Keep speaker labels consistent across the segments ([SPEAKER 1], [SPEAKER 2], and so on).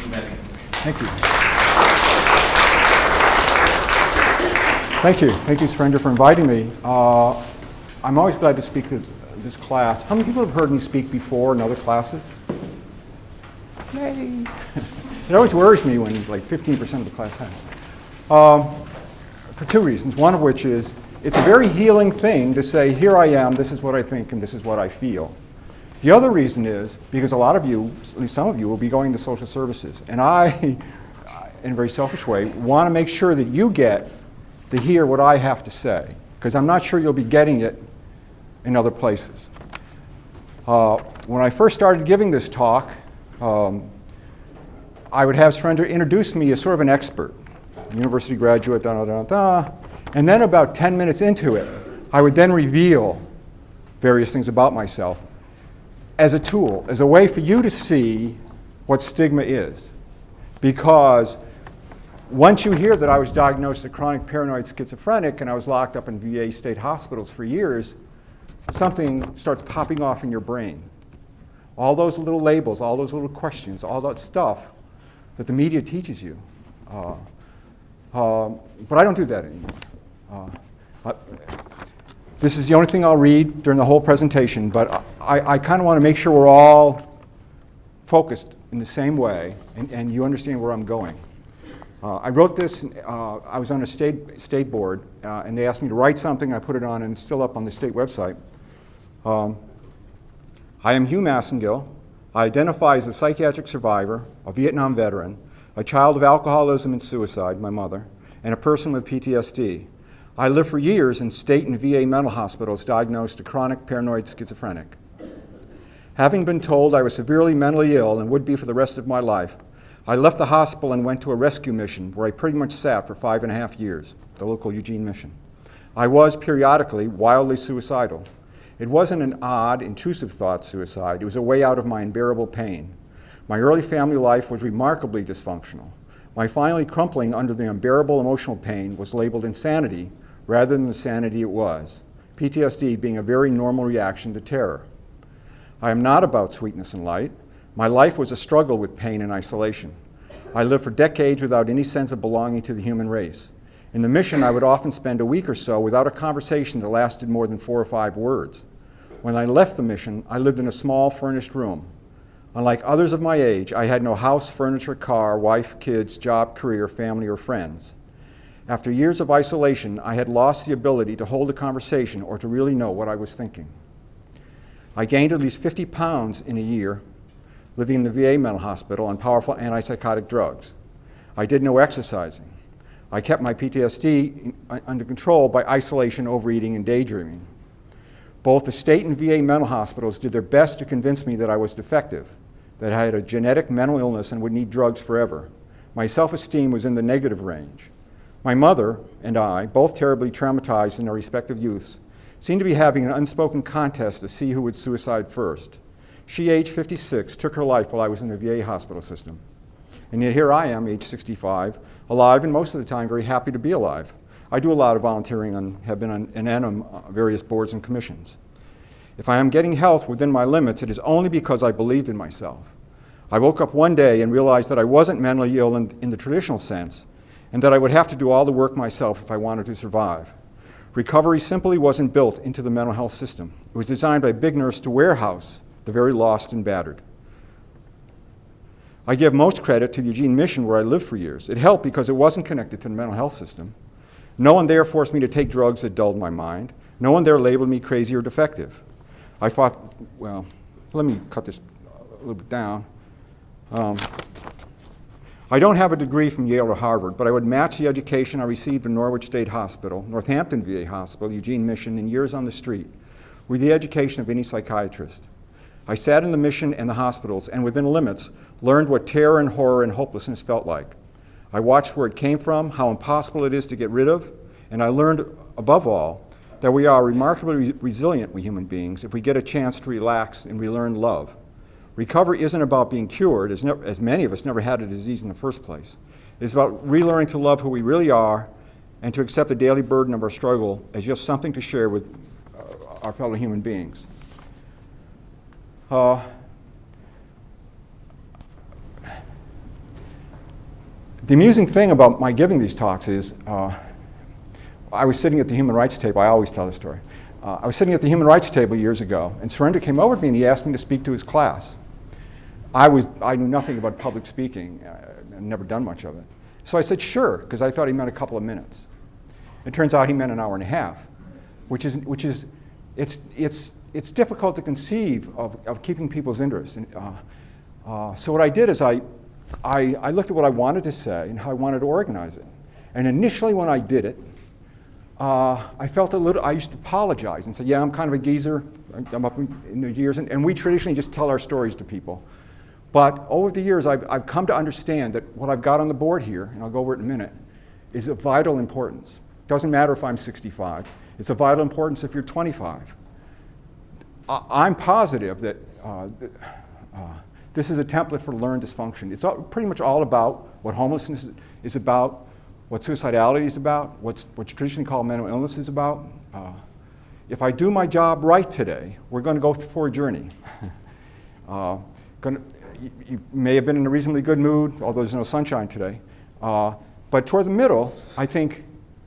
[SPEAKER 1] Hugh Massengill.
[SPEAKER 2] Thank you. Thank you. Thank you, Surendra, for inviting me. I'm always glad to speak to this class. How many people have heard me speak before in other classes? Yay. It always worries me when like 15% of the class has. For two reasons, one of which is it's a very healing thing to say, here I am, this is what I think, and this is what I feel. The other reason is because a lot of you, at least some of you, will be going to social services. And I, in a very selfish way, want to make sure that you get to hear what I have to say, because I'm not sure you'll be getting it in other places. When I first started giving this talk, I would have Surendra introduce me as sort of an expert, university graduate, and then about 10 minutes into it, I would then reveal various things about myself as a tool, as a way for you to see what stigma is. Because once you hear that I was diagnosed with chronic paranoid schizophrenic and I was locked up in VA state hospitals for years, something starts popping off in your brain. All those little labels, all those little questions, all that stuff that the media teaches you. But I don't do that anymore. This is the only thing I'll read during the whole presentation, but I kind of want to make sure we're all focused in the same way and you understand where I'm going. I wrote this, I was on a state board, and they asked me to write something. I put it on, and it's still up on the state website. I am Hugh Massengill. I identify as a psychiatric survivor, a Vietnam veteran, a child of alcoholism and suicide, my mother, and a person with PTSD. I lived for years in state and VA mental hospitals diagnosed with chronic paranoid schizophrenic. Having been told I was severely mentally ill and would be for the rest of my life, I left the hospital and went to a rescue mission where I pretty much sat for 5.5 years, the local Eugene mission. I was periodically wildly suicidal. It wasn't an odd, intrusive thought suicide. It was a way out of my unbearable pain. My early family life was remarkably dysfunctional. My finally crumpling under the unbearable emotional pain was labeled insanity rather than the sanity it was, PTSD being a very normal reaction to terror. I am not about sweetness and light. My life was a struggle with pain and isolation. I lived for decades without any sense of belonging to the human race. In the mission, I would often spend a week or so without a conversation that lasted more than 4 or 5 words. When I left the mission, I lived in a small furnished room. Unlike others of my age, I had no house, furniture, car, wife, kids, job, career, family, or friends. After years of isolation, I had lost the ability to hold a conversation or to really know what I was thinking. I gained at least 50 pounds in a year, living in the VA mental hospital on powerful antipsychotic drugs. I did no exercising. I kept my PTSD under control by isolation, overeating, and daydreaming. Both the state and VA mental hospitals did their best to convince me that I was defective, that I had a genetic mental illness and would need drugs forever. My self-esteem was in the negative range. My mother and I, both terribly traumatized in our respective youths, seemed to be having an unspoken contest to see who would suicide first. She, age 56, took her life while I was in the VA hospital system. And yet here I am, age 65, alive, and most of the time very happy to be alive. I do a lot of volunteering and have been on various boards and commissions. If I am getting health within my limits, it is only because I believed in myself. I woke up one day and realized that I wasn't mentally ill in the traditional sense, and that I would have to do all the work myself if I wanted to survive. Recovery simply wasn't built into the mental health system. It was designed by big nurse to warehouse the very lost and battered. I give most credit to the Eugene mission where I lived for years. It helped because it wasn't connected to the mental health system. No one there forced me to take drugs that dulled my mind. No one there labeled me crazy or defective. I thought, well, let me cut this a little bit down. I don't have a degree from Yale or Harvard, but I would match the education I received in Norwich State Hospital, Northampton VA Hospital, Eugene Mission, and years on the street with the education of any psychiatrist. I sat in the mission and the hospitals, and within limits, learned what terror and horror and hopelessness felt like. I watched where it came from, how impossible it is to get rid of, and I learned, above all, that we are remarkably resilient, we human beings, if we get a chance to relax and relearn love. Recovery isn't about being cured, as many of us never had a disease in the first place. It's about relearning to love who we really are and to accept the daily burden of our struggle as just something to share with our fellow human beings. The amusing thing about my giving these talks is I was sitting at the human rights table. I always tell this story. I was sitting at the human rights table years ago, and Surendra came over to me and he asked me to speak to his class. I knew nothing about public speaking. I'd never done much of it. So I said, sure, because I thought he meant a couple of minutes. It turns out he meant an hour and a half, it's difficult to conceive of keeping people's interest. And, so what I did is I looked at what I wanted to say and how I wanted to organize it. And initially when I did it, I felt I used to apologize and say, yeah, I'm kind of a geezer. I'm up in the years, and we traditionally just tell our stories to people. But over the years, I've come to understand that what I've got on the board here, and I'll go over it in a minute, is of vital importance. Doesn't matter if I'm 65. It's of vital importance if you're 25. I'm positive that this is a template for learned dysfunction. It's pretty much all about what homelessness is about, what suicidality is about, what's traditionally called mental illness is about. If I do my job right today, we're going to go for a journey. You may have been in a reasonably good mood, although there's no sunshine today. But toward the middle, I think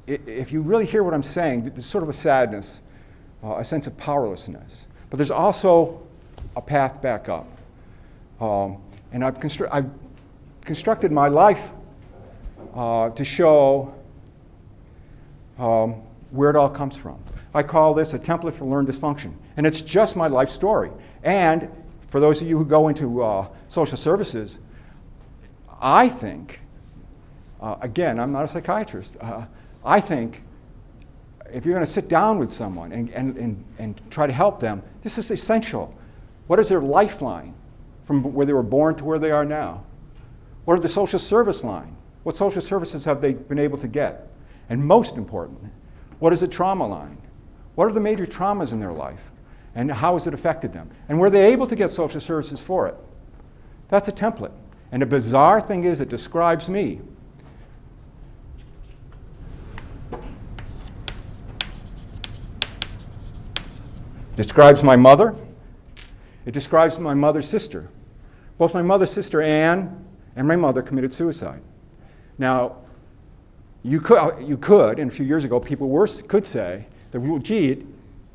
[SPEAKER 2] if you really hear what I'm saying, there's sort of a sadness, a sense of powerlessness. But there's also a path back up. And I've constructed my life to show where it all comes from. I call this a template for learned dysfunction. And it's just my life story. And for those of you who go into social services, I think, again, I'm not a psychiatrist, I think if you're going to sit down with someone and try to help them, this is essential. What is their lifeline from where they were born to where they are now? What are the social service line? What social services have they been able to get? And most importantly, what is the trauma line? What are the major traumas in their life? And how has it affected them? And were they able to get social services for it? That's a template. And the bizarre thing is it describes me. Describes my mother. It describes my mother's sister. Both my mother's sister, Anne, and my mother committed suicide. Now, you could, and a few years ago, people could say that, well, gee,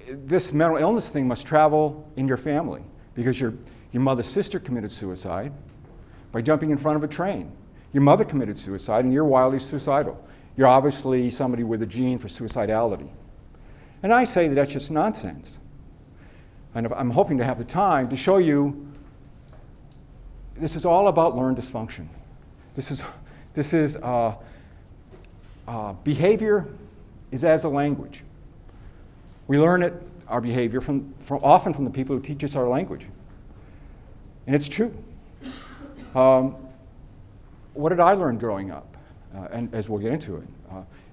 [SPEAKER 2] this mental illness thing must travel in your family because your mother's sister committed suicide by jumping in front of a train. Your mother committed suicide and you're wildly suicidal. You're obviously somebody with a gene for suicidality. And I say that that's just nonsense. And I'm hoping to have the time to show you this is all about learned dysfunction. This is behavior is as a language. We learn it, our behavior, often from the people who teach us our language. And it's true. What did I learn growing up? And as we'll get into it.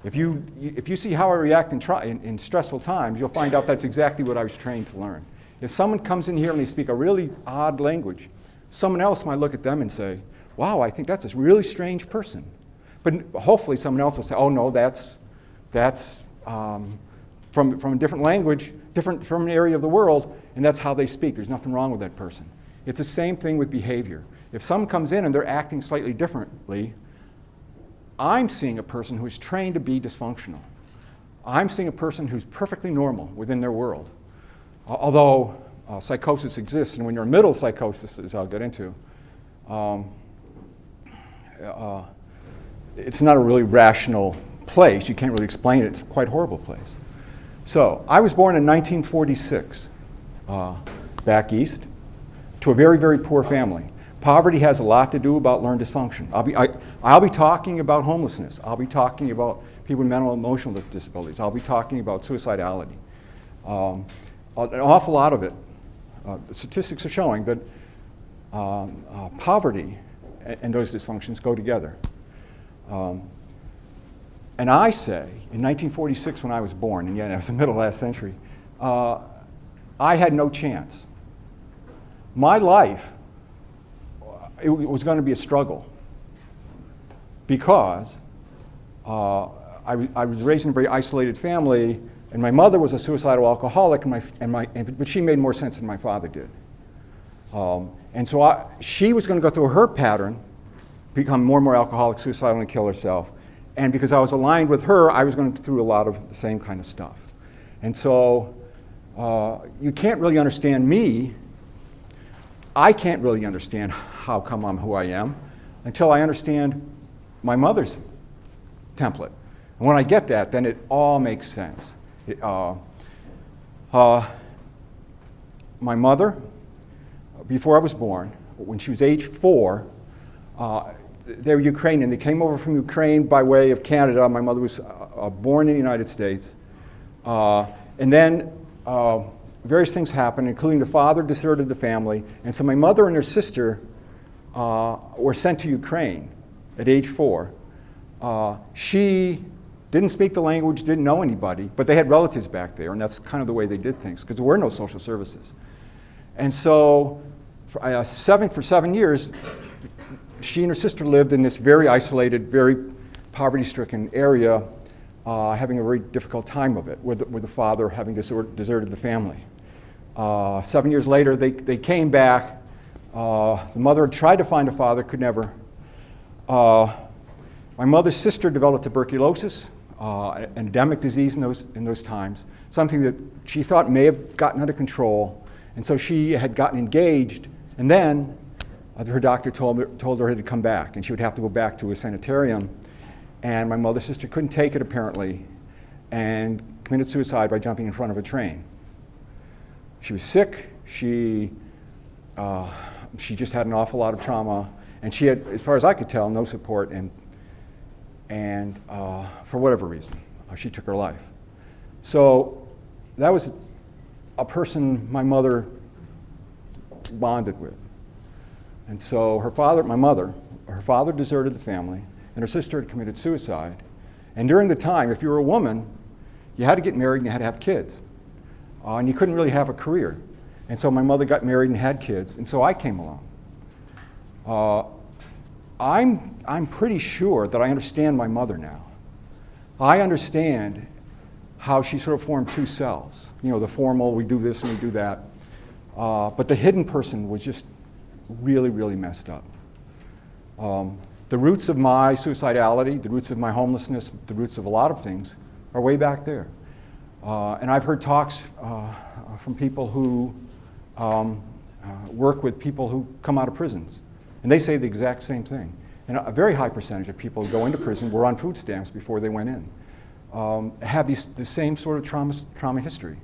[SPEAKER 2] If you see how I react in stressful times, you'll find out that's exactly what I was trained to learn. If someone comes in here and they speak a really odd language, someone else might look at them and say, wow, I think that's a really strange person. But hopefully someone else will say, oh no, that's from a different language, different from an area of the world, and that's how they speak. There's nothing wrong with that person. It's the same thing with behavior. If someone comes in and they're acting slightly differently, I'm seeing a person who is trained to be dysfunctional. I'm seeing a person who's perfectly normal within their world. Although psychosis exists, and when you're in middle psychosis, as I'll get into, it's not a really rational place. You can't really explain it. It's a quite horrible place. So I was born in 1946, back east, to a very, very poor family. Poverty has a lot to do about learned dysfunction. I'll be talking about homelessness. I'll be talking about people with mental and emotional disabilities. I'll be talking about suicidality. An awful lot of it, the statistics are showing that poverty and those dysfunctions go together. And I say, in 1946 when I was born, and yet it was the middle of last century, I had no chance. My life, it was going to be a struggle because I was raised in a very isolated family, and my mother was a suicidal alcoholic, but she made more sense than my father did. And so she was going to go through her pattern become more and more alcoholic, suicidal, and kill herself. And because I was aligned with her, I was going through a lot of the same kind of stuff. And so you can't really understand me. I can't really understand how come I'm who I am until I understand my mother's template. And when I get that, then it all makes sense. My mother, before I was born, when she was age 4, they were Ukrainian. They came over from Ukraine by way of Canada. My mother was born in the United States. And then various things happened, including the father deserted the family. And so my mother and her sister were sent to Ukraine at age 4. She didn't speak the language, didn't know anybody, but they had relatives back there, and that's kind of the way they did things, because there were no social services. And so for 7 years, she and her sister lived in this very isolated, very poverty-stricken area, having a very difficult time of it, with the father having deserted the family. 7 years later, they came back. The mother had tried to find a father, could never. My mother's sister developed tuberculosis, an endemic disease in those times, something that she thought may have gotten under control. And so she had gotten engaged, and then her doctor told her to come back, and she would have to go back to a sanitarium. And my mother's sister couldn't take it, apparently, and committed suicide by jumping in front of a train. She was sick. She just had an awful lot of trauma, and she had, as far as I could tell, no support, and for whatever reason, she took her life. So that was a person my mother bonded with. And so her father deserted the family, and her sister had committed suicide. And during the time, if you were a woman, you had to get married and you had to have kids. And you couldn't really have a career. And so my mother got married and had kids, and so I came along. I'm pretty sure that I understand my mother now. I understand how she sort of formed two selves. You know, the formal, we do this and we do that. But the hidden person was just really, really messed up. The roots of my suicidality, the roots of my homelessness, the roots of a lot of things are way back there. And I've heard talks from people who work with people who come out of prisons. And they say the exact same thing. And a very high percentage of people who go into prison were on food stamps before they went in. Have the same sort of trauma history.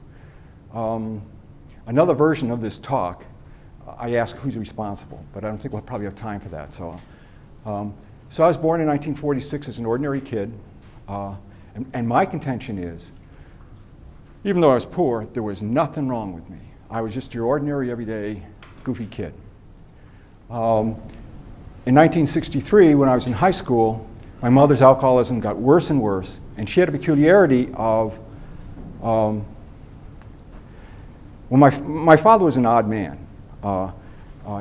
[SPEAKER 2] Another version of this talk, I ask who's responsible, but I don't think we'll probably have time for that. So I was born in 1946 as an ordinary kid, and my contention is, even though I was poor, there was nothing wrong with me. I was just your ordinary, everyday, goofy kid. In 1963, when I was in high school, my mother's alcoholism got worse and worse, and she had a peculiarity of, well, my father was an odd man.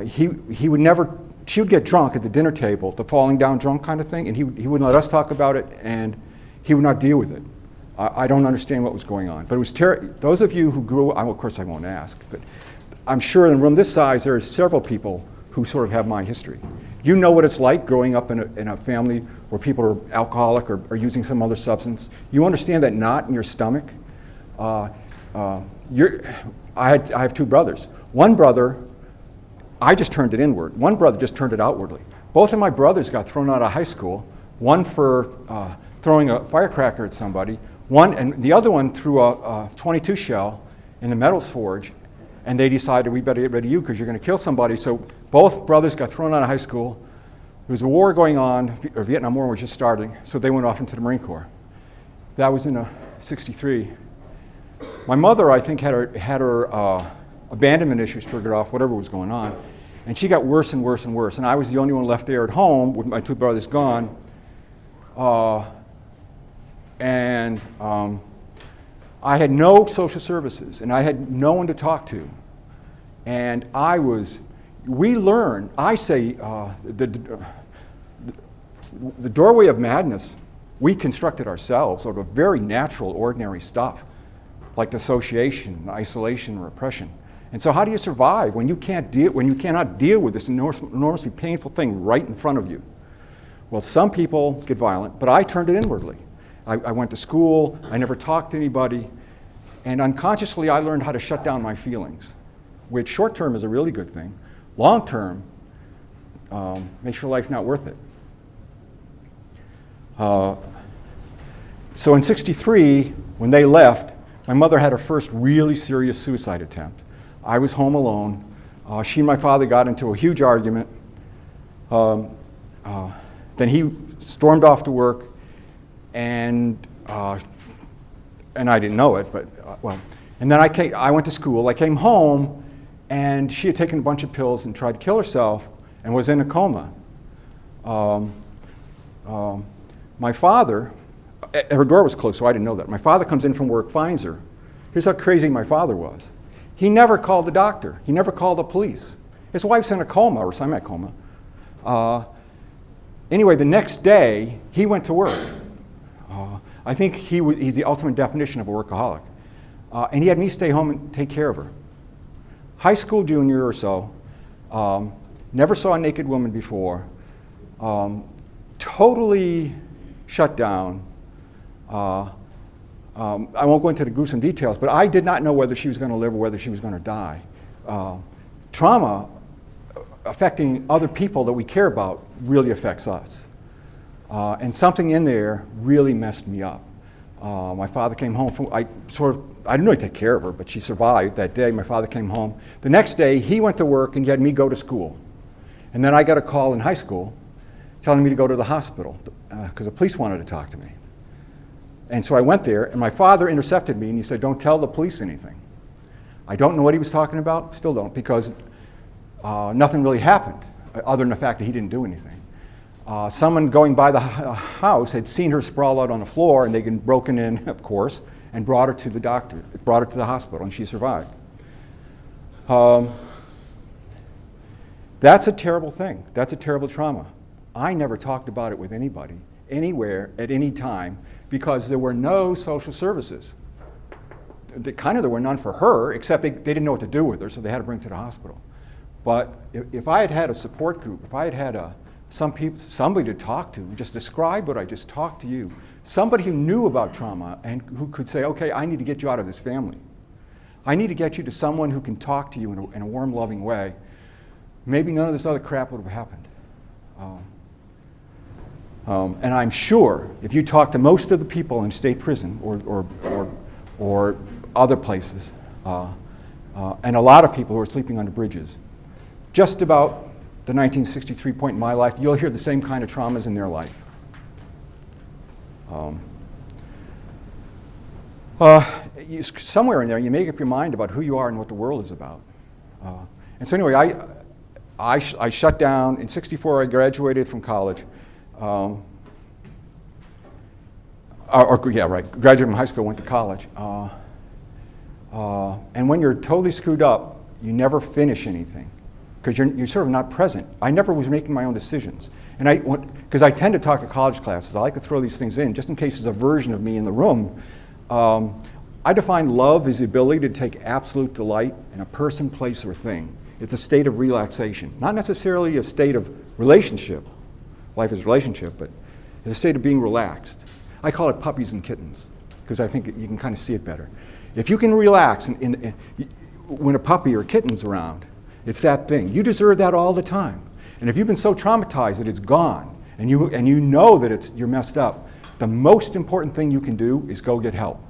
[SPEAKER 2] He would never, she would get drunk at the dinner table, the falling down drunk kind of thing, and he wouldn't let us talk about it, and he would not deal with it. I don't understand what was going on. But it was those of you who grew up, of course I won't ask, but I'm sure in a room this size there are several people who sort of have my history. You know what it's like growing up in a family where people are alcoholic or using some other substance. You understand that knot in your stomach. I have two brothers. One brother, I just turned it inward. One brother just turned it outwardly. Both of my brothers got thrown out of high school, one for throwing a firecracker at somebody, and the other one threw a 22 shell in the metals forge, and they decided, we better get rid of you because you're going to kill somebody. So both brothers got thrown out of high school. There was a war going on, or Vietnam War was just starting, so they went off into the Marine Corps. That was in '63. My mother, I think, had her abandonment issues triggered off whatever was going on, and she got worse and worse and worse. And I was the only one left there at home with my two brothers gone. I had no social services, and I had no one to talk to. And we learn, I say, the doorway of madness, we constructed ourselves out of very natural, ordinary stuff, like dissociation, isolation, repression. And so how do you survive when you cannot deal with this enormously painful thing right in front of you? Well, some people get violent, but I turned it inwardly. I went to school, I never talked to anybody, and unconsciously I learned how to shut down my feelings, which short term is a really good thing. Long term makes your life not worth it. So in '63, when they left, my mother had her first really serious suicide attempt. I was home alone. She and my father got into a huge argument. Then he stormed off to work, and I didn't know it, but and then I went to school. I came home, and she had taken a bunch of pills and tried to kill herself and was in a coma. My father, her door was closed, so I didn't know that. My father comes in from work, finds her. Here's how crazy my father was. He never called the doctor. He never called the police. His wife's in a coma or semi-coma. Anyway, the next day, he went to work. I think he's the ultimate definition of a workaholic. And he had me stay home and take care of her. High school junior or so, never saw a naked woman before, totally shut down. I won't go into the gruesome details, but I did not know whether she was going to live or whether she was going to die. Trauma affecting other people that we care about really affects us. And something in there really messed me up. My father came home from, I didn't really take care of her, but she survived that day. My father came home. The next day, he went to work and he had me go to school. And then I got a call in high school telling me to go to the hospital because the police wanted to talk to me. And so I went there, and my father intercepted me and he said, "Don't tell the police anything." I don't know what he was talking about, still don't, because nothing really happened other than the fact that he didn't do anything. Someone going by the house had seen her sprawl out on the floor, and they'd been broken in, of course, and brought her to the doctor, brought her to the hospital, and she survived. That's a terrible thing. That's a terrible trauma. I never talked about it with anybody, anywhere, at any time, because there were no social services. There were none for her, except they didn't know what to do with her, so they had to bring her to the hospital. But if I had had a support group, if I had had somebody to talk to, just describe what I just talked to you, somebody who knew about trauma and who could say, okay, I need to get you out of this family. I need to get you to someone who can talk to you in a warm, loving way. Maybe none of this other crap would have happened. And I'm sure if you talk to most of the people in state prison or other places, and a lot of people who are sleeping under bridges, just about the 1963 point in my life, you'll hear the same kind of traumas in their life. Somewhere in there, you make up your mind about who you are and what the world is about. And so anyway, I shut down. In '64, I graduated from college. Graduated from high school, went to college. And when you're totally screwed up, you never finish anything because you're sort of not present. I never was making my own decisions. And because I tend to talk to college classes, I like to throw these things in just in case there's a version of me in the room. I define love as the ability to take absolute delight in a person, place, or thing. It's a state of relaxation, not necessarily a state of relationship. Life is relationship, but it's a state of being relaxed. I call it puppies and kittens because I think you can kind of see it better. If you can relax when a puppy or a kitten's around, it's that thing. You deserve that all the time. And if you've been so traumatized that it's gone, and you know that you're messed up, the most important thing you can do is go get help,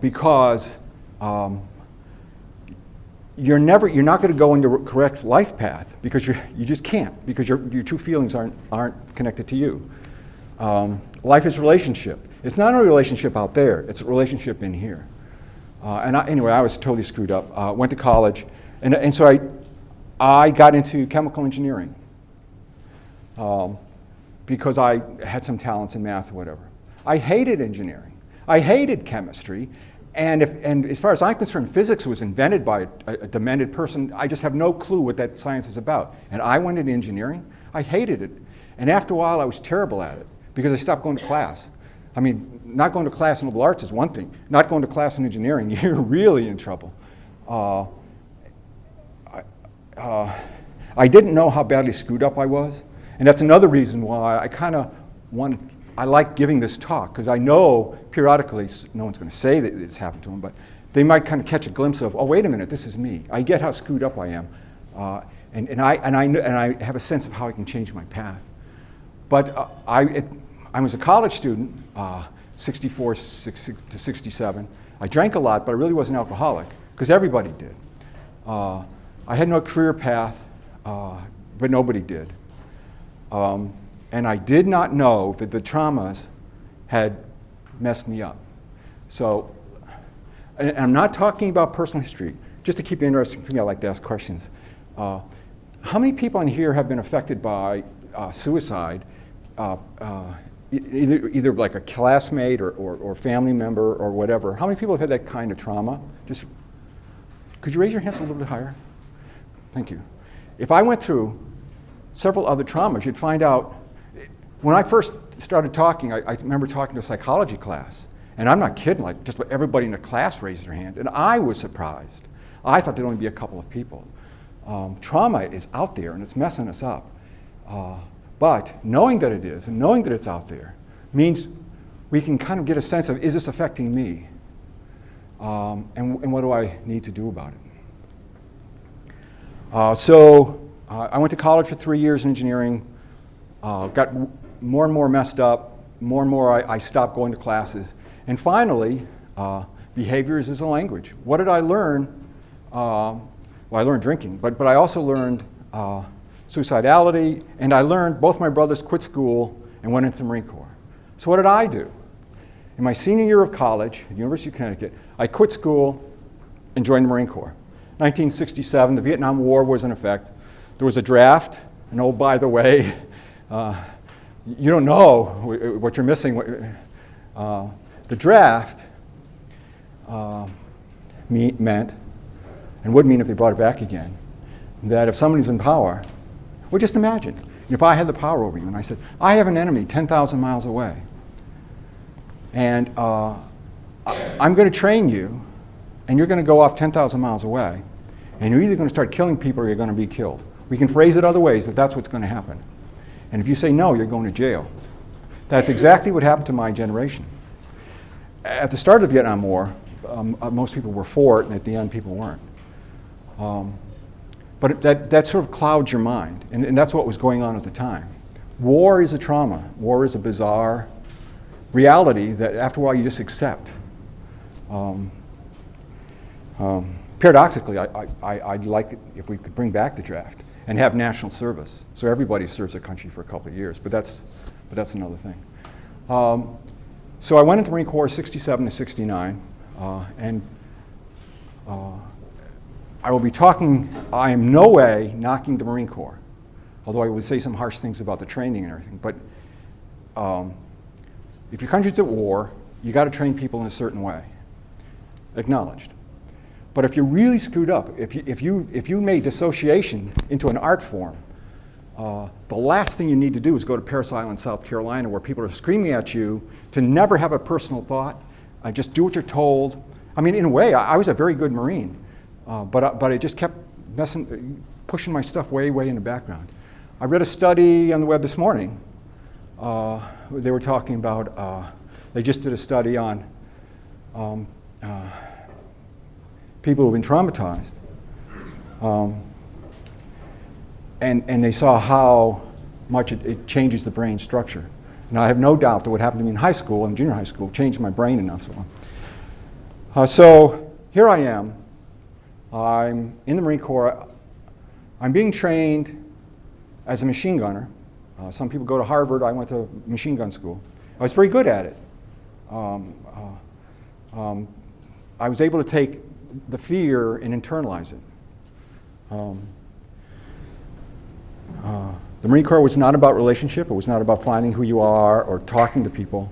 [SPEAKER 2] because you're not going to go into a correct life path because you just can't, because your true feelings aren't connected to you. Life is relationship. It's not a relationship out there. It's a relationship in here. Anyway, I was totally screwed up. Went to college, and so I got into chemical engineering because I had some talents in math or whatever. I hated engineering. I hated chemistry. And as far as I'm concerned, physics was invented by a demented person. I just have no clue what that science is about. And I went into engineering. I hated it. And after a while, I was terrible at it because I stopped going to class. I mean, not going to class in liberal arts is one thing. Not going to class in engineering, you're really in trouble. I didn't know how badly screwed up I was. And that's another reason why I like giving this talk, because I know periodically, no one's going to say that it's happened to them, but they might kind of catch a glimpse of, oh, wait a minute, this is me. I get how screwed up I am. And I have a sense of how I can change my path. But I was a college student, 64 to 67. I drank a lot, but I really wasn't an alcoholic, because everybody did. I had no career path, but nobody did. And I did not know that the traumas had messed me up. So, and I'm not talking about personal history. Just to keep it interesting for me, I like to ask questions. How many people in here have been affected by suicide, either like a classmate or family member or whatever? How many people have had that kind of trauma? Just, could you raise your hands a little bit higher? Thank you. If I went through several other traumas, you'd find out, when I first started talking, I remember talking to a psychology class, and I'm not kidding, like just about everybody in the class raised their hand, and I was surprised. I thought there'd only be a couple of people. Trauma is out there, and it's messing us up. But knowing that it is, and knowing that it's out there, means we can kind of get a sense of, is this affecting me? And what do I need to do about it? So I went to college for 3 years in engineering, got more and more messed up, more and more I stopped going to classes. And finally, behaviors is a language. What did I learn? Well, I learned drinking, but I also learned suicidality, and I learned both my brothers quit school and went into the Marine Corps. So what did I do? In my senior year of college at the University of Connecticut, I quit school and joined the Marine Corps. 1967, the Vietnam War was in effect. There was a draft, and oh, by the way, you don't know what you're missing. The draft meant, and would mean if they brought it back again, that if somebody's in power, well, just imagine, if I had the power over you and I said, I have an enemy 10,000 miles away, and I'm going to train you, and you're going to go off 10,000 miles away, and you're either going to start killing people or you're going to be killed. We can phrase it other ways, but that's what's going to happen. And if you say no, you're going to jail. That's exactly what happened to my generation. At the start of the Vietnam War, most people were for it, and at the end, people weren't. But that sort of clouds your mind, and that's what was going on at the time. War is a trauma. War is a bizarre reality that after a while you just accept. Paradoxically, I'd like it if we could bring back the draft and have national service, so everybody serves their country for a couple of years, but that's another thing. So I went into the Marine Corps 67 to 69, and I will be talking, I am no way knocking the Marine Corps, although I would say some harsh things about the training and everything, but if your country's at war, you got to train people in a certain way, acknowledged. But if you're really screwed up, if you made dissociation into an art form, the last thing you need to do is go to Parris Island, South Carolina, where people are screaming at you to never have a personal thought, just do what you're told. I mean, in a way, I was a very good Marine, but I just kept pushing my stuff way in the background. I read a study on the web this morning. They were talking about, they just did a study on people who've been traumatized, and they saw how much it changes the brain structure. Now, I have no doubt that what happened to me in high school and junior high school changed my brain enough. So here I am. I'm in the Marine Corps. I'm being trained as a machine gunner. Some people go to Harvard. I went to machine gun school. I was very good at it. I was able to take the fear and internalize it. The Marine Corps was not about relationship. It was not about finding who you are or talking to people.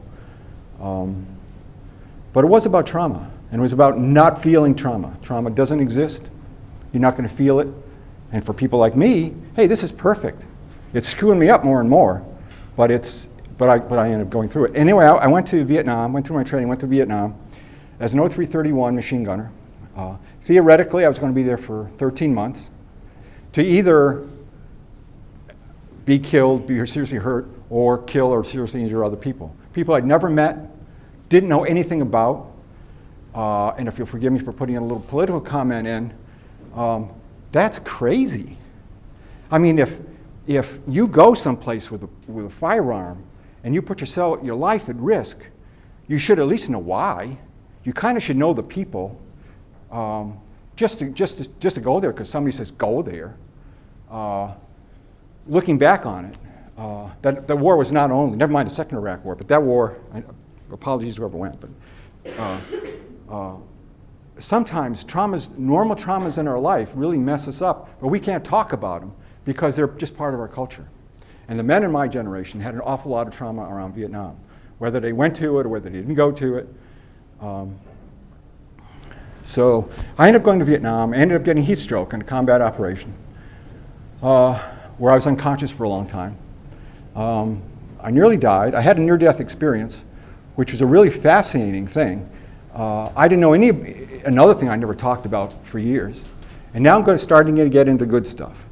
[SPEAKER 2] But it was about trauma, and it was about not feeling trauma. Trauma doesn't exist. You're not going to feel it. And for people like me, hey, this is perfect. It's screwing me up more and more, but I ended up going through it. Anyway, I went to Vietnam, went through my training, went to Vietnam as an 0331 machine gunner. Theoretically, I was going to be there for 13 months to either be killed, be seriously hurt, or kill or seriously injure other people. People I'd never met, didn't know anything about, and if you'll forgive me for putting a little political comment in, that's crazy. I mean, if you go someplace with a firearm and you put your life at risk, you should at least know why. You kind of should know the people, just to go there because somebody says go there. Looking back on it, that the war was not only, never mind the second Iraq War, but that war, apologies to whoever went, but sometimes normal traumas in our life really mess us up, but we can't talk about them because they're just part of our culture. And the men in my generation had an awful lot of trauma around Vietnam, whether they went to it or whether they didn't go to it. So I ended up going to Vietnam. I ended up getting heat stroke in a combat operation where I was unconscious for a long time. I nearly died. I had a near-death experience, which was a really fascinating thing. I didn't know another thing I never talked about for years. And now I'm starting to get into good stuff.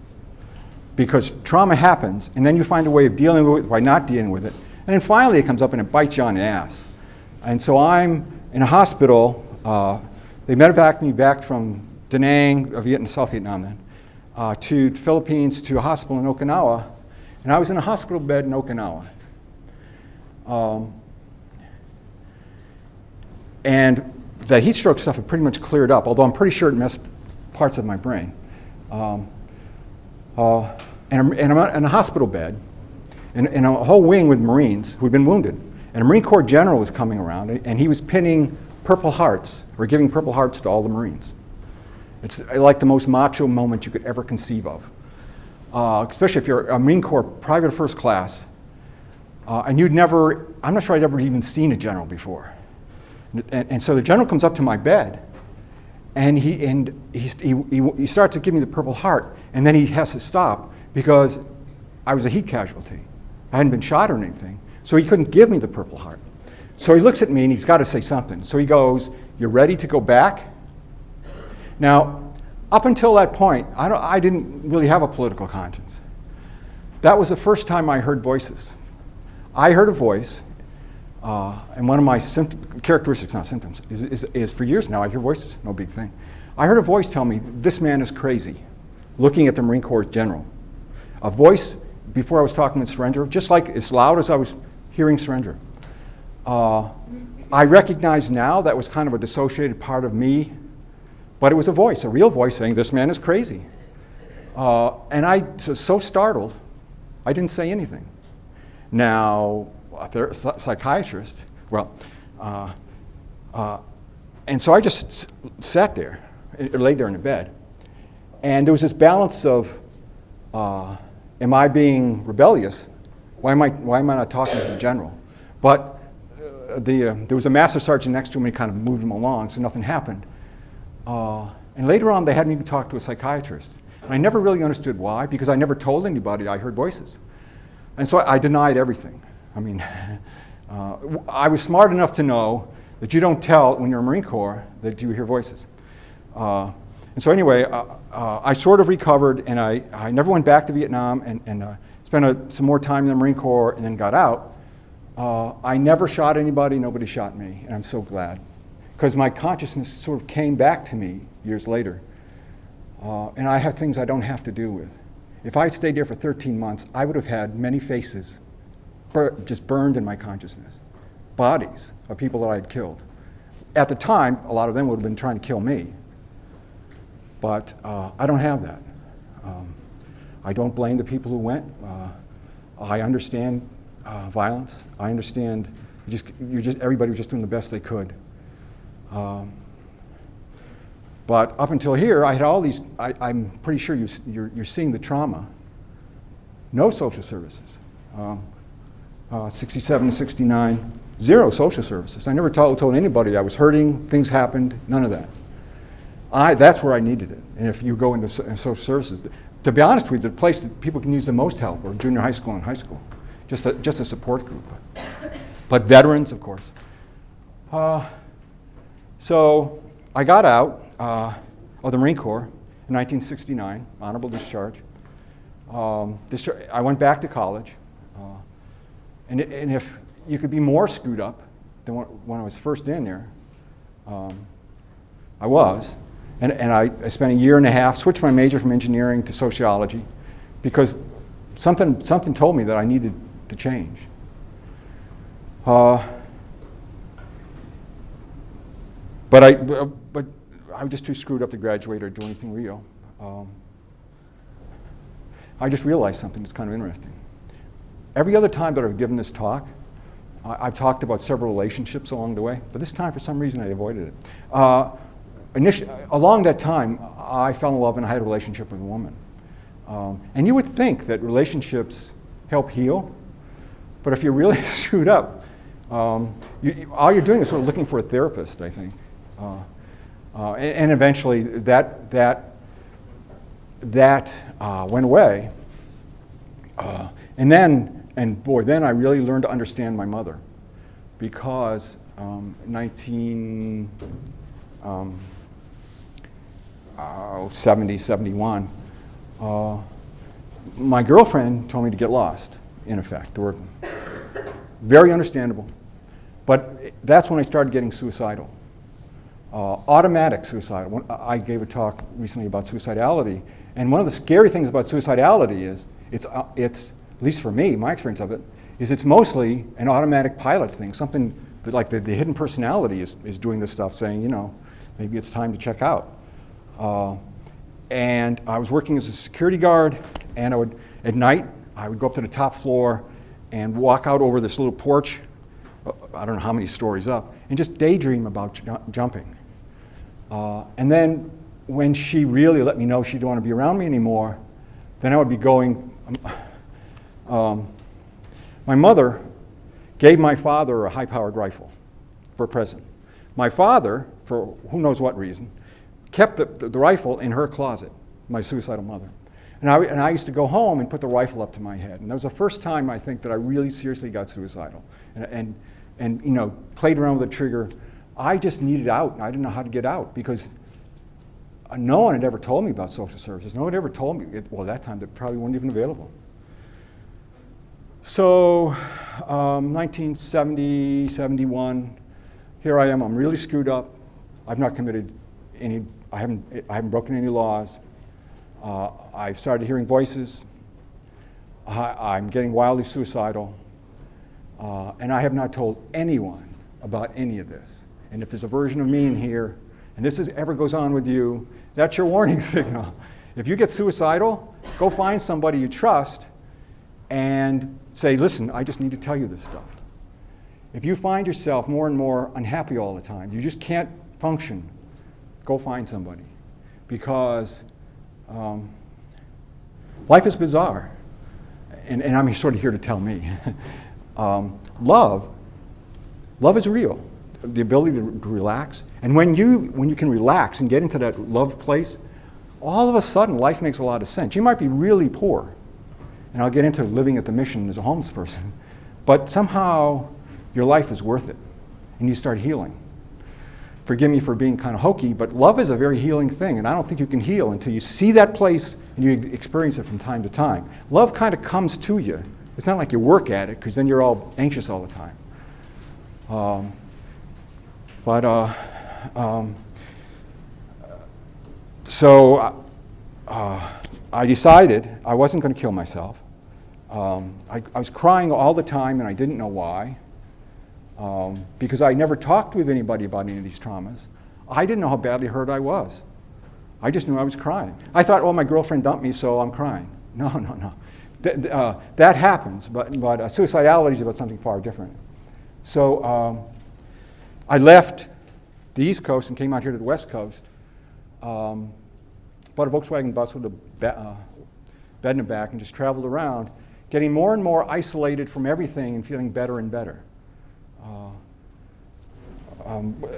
[SPEAKER 2] Because trauma happens, and then you find a way of dealing with it by not dealing with it. And then finally it comes up and it bites you on the ass. And so I'm in a hospital. They medevaced me back from Da Nang, South Vietnam then, to the Philippines, to a hospital in Okinawa. And I was in a hospital bed in Okinawa. And the heat stroke stuff had pretty much cleared up, although I'm pretty sure it messed parts of my brain. And I'm in a hospital bed, in a whole wing with Marines who had been wounded. And a Marine Corps general was coming around, and he was pinning Purple Hearts, or giving Purple Hearts to all the Marines. It's like the most macho moment you could ever conceive of. Especially if you're a Marine Corps private first class, and I'm not sure I'd ever even seen a general before. And so the general comes up to my bed, and he starts to give me the Purple Heart, and then he has to stop because I was a heat casualty. I hadn't been shot or anything, so he couldn't give me the Purple Heart. So he looks at me and he's got to say something. So he goes, "You're ready to go back?" Now, up until that point, I didn't really have a political conscience. That was the first time I heard voices. I heard a voice, and one of my characteristics, not symptoms, is for years now I hear voices, no big thing. I heard a voice tell me, "This man is crazy," looking at the Marine Corps general. A voice, before I was talking with Surendra, just like as loud as I was hearing Surendra. I recognize now that was kind of a dissociated part of me, but it was a voice, a real voice saying, "This man is crazy." And I was so startled, I didn't say anything. Now, a psychiatrist, and so I just sat there, laid there in the bed. And there was this balance of, am I being rebellious? Why am I not talking to the general? But there was a master sergeant next to him, and he kind of moved him along, so nothing happened. And later on, they had me talk to a psychiatrist. And I never really understood why, because I never told anybody I heard voices. And so I denied everything. I mean, I was smart enough to know that you don't tell when you're a Marine Corps that you hear voices. And so anyway, I sort of recovered, and I never went back to Vietnam and spent some more time in the Marine Corps and then got out. I never shot anybody, nobody shot me, and I'm so glad. Because my consciousness sort of came back to me years later. And I have things I don't have to do with. If I had stayed there for 13 months, I would have had many faces just burned in my consciousness. Bodies of people that I had killed. At the time, a lot of them would have been trying to kill me. But I don't have that. I don't blame the people who went. I understand violence. I understand everybody was just doing the best they could. But up until here, I had all these, I'm pretty sure you're seeing the trauma. No social services. 67 to 69, zero social services. I never told anybody I was hurting, things happened, none of that. That's where I needed it. And if you go into social services, to be honest with you, the place that people can use the most help are junior high school and high school. Just a support group. But veterans, of course. So I got out of the Marine Corps in 1969, honorable discharge. I went back to college, and if you could be more screwed up than when I was first in there, I was. And I spent a year and a half, switched my major from engineering to sociology, because something told me that I needed to change. But I was just too screwed up to graduate or do anything real. I just realized something that's kind of interesting. Every other time that I've given this talk, I've talked about several relationships along the way, but this time for some reason I avoided it. Along that time, I fell in love and I had a relationship with a woman. And you would think that relationships help heal, but if you're really screwed up, all you're doing is sort of looking for a therapist, I think. And eventually that went away. And then I really learned to understand my mother, because 1971, my girlfriend told me to get lost, in effect. They were very understandable. But that's when I started getting suicidal. Automatic suicidal. I gave a talk recently about suicidality, and one of the scary things about suicidality is it's at least for me, my experience of it, is it's mostly an automatic pilot thing, something that, like the hidden personality is doing this stuff, saying, you know, maybe it's time to check out. And I was working as a security guard, and at night, I would go up to the top floor and walk out over this little porch, I don't know how many stories up, and just daydream about jumping. And then when she really let me know she didn't want to be around me anymore, then I would be going. My mother gave my father a high-powered rifle for a present. My father, for who knows what reason, kept the rifle in her closet, my suicidal mother. And I used to go home and put the rifle up to my head. And that was the first time, I think, that I really seriously got suicidal. And you know, played around with the trigger. I just needed out, and I didn't know how to get out, because no one had ever told me about social services. No one had ever told me, well, at that time, they probably weren't even available. So, 1970, 71, here I am, I'm really screwed up. I've not committed any, I haven't broken any laws. I've started hearing voices. I'm getting wildly suicidal. And I have not told anyone about any of this. And if there's a version of me in here, and this ever goes on with you, that's your warning signal. If you get suicidal, go find somebody you trust and say, listen, I just need to tell you this stuff. If you find yourself more and more unhappy all the time, you just can't function, go find somebody. Because life is bizarre. And I'm sort of here to tell me. Love is real. The ability to relax. And when you can relax and get into that love place, all of a sudden life makes a lot of sense. You might be really poor, and I'll get into living at the Mission as a homeless person, but somehow your life is worth it, and you start healing. Forgive me for being kind of hokey, but love is a very healing thing, and I don't think you can heal until you see that place and you experience it from time to time. Love kind of comes to you. It's not like you work at it, because then you're all anxious all the time. So I decided I wasn't going to kill myself. I was crying all the time, and I didn't know why, because I never talked with anybody about any of these traumas. I didn't know how badly hurt I was. I just knew I was crying. I thought, oh, my girlfriend dumped me, so I'm crying. No. That happens, but suicidality is about something far different. So I left the East Coast and came out here to the West Coast. Bought a Volkswagen bus with a bed in the back and just traveled around, getting more and more isolated from everything and feeling better and better.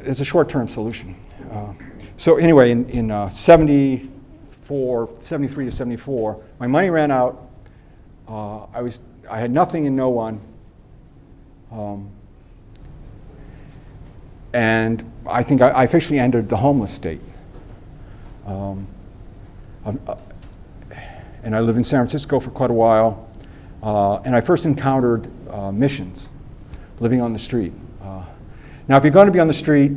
[SPEAKER 2] It's a short-term solution. So anyway, in 73 to 74, my money ran out. I had nothing and no one. And I think I officially entered the homeless state. and I lived in San Francisco for quite a while. And I first encountered missions, living on the street. Now, if you're going to be on the street,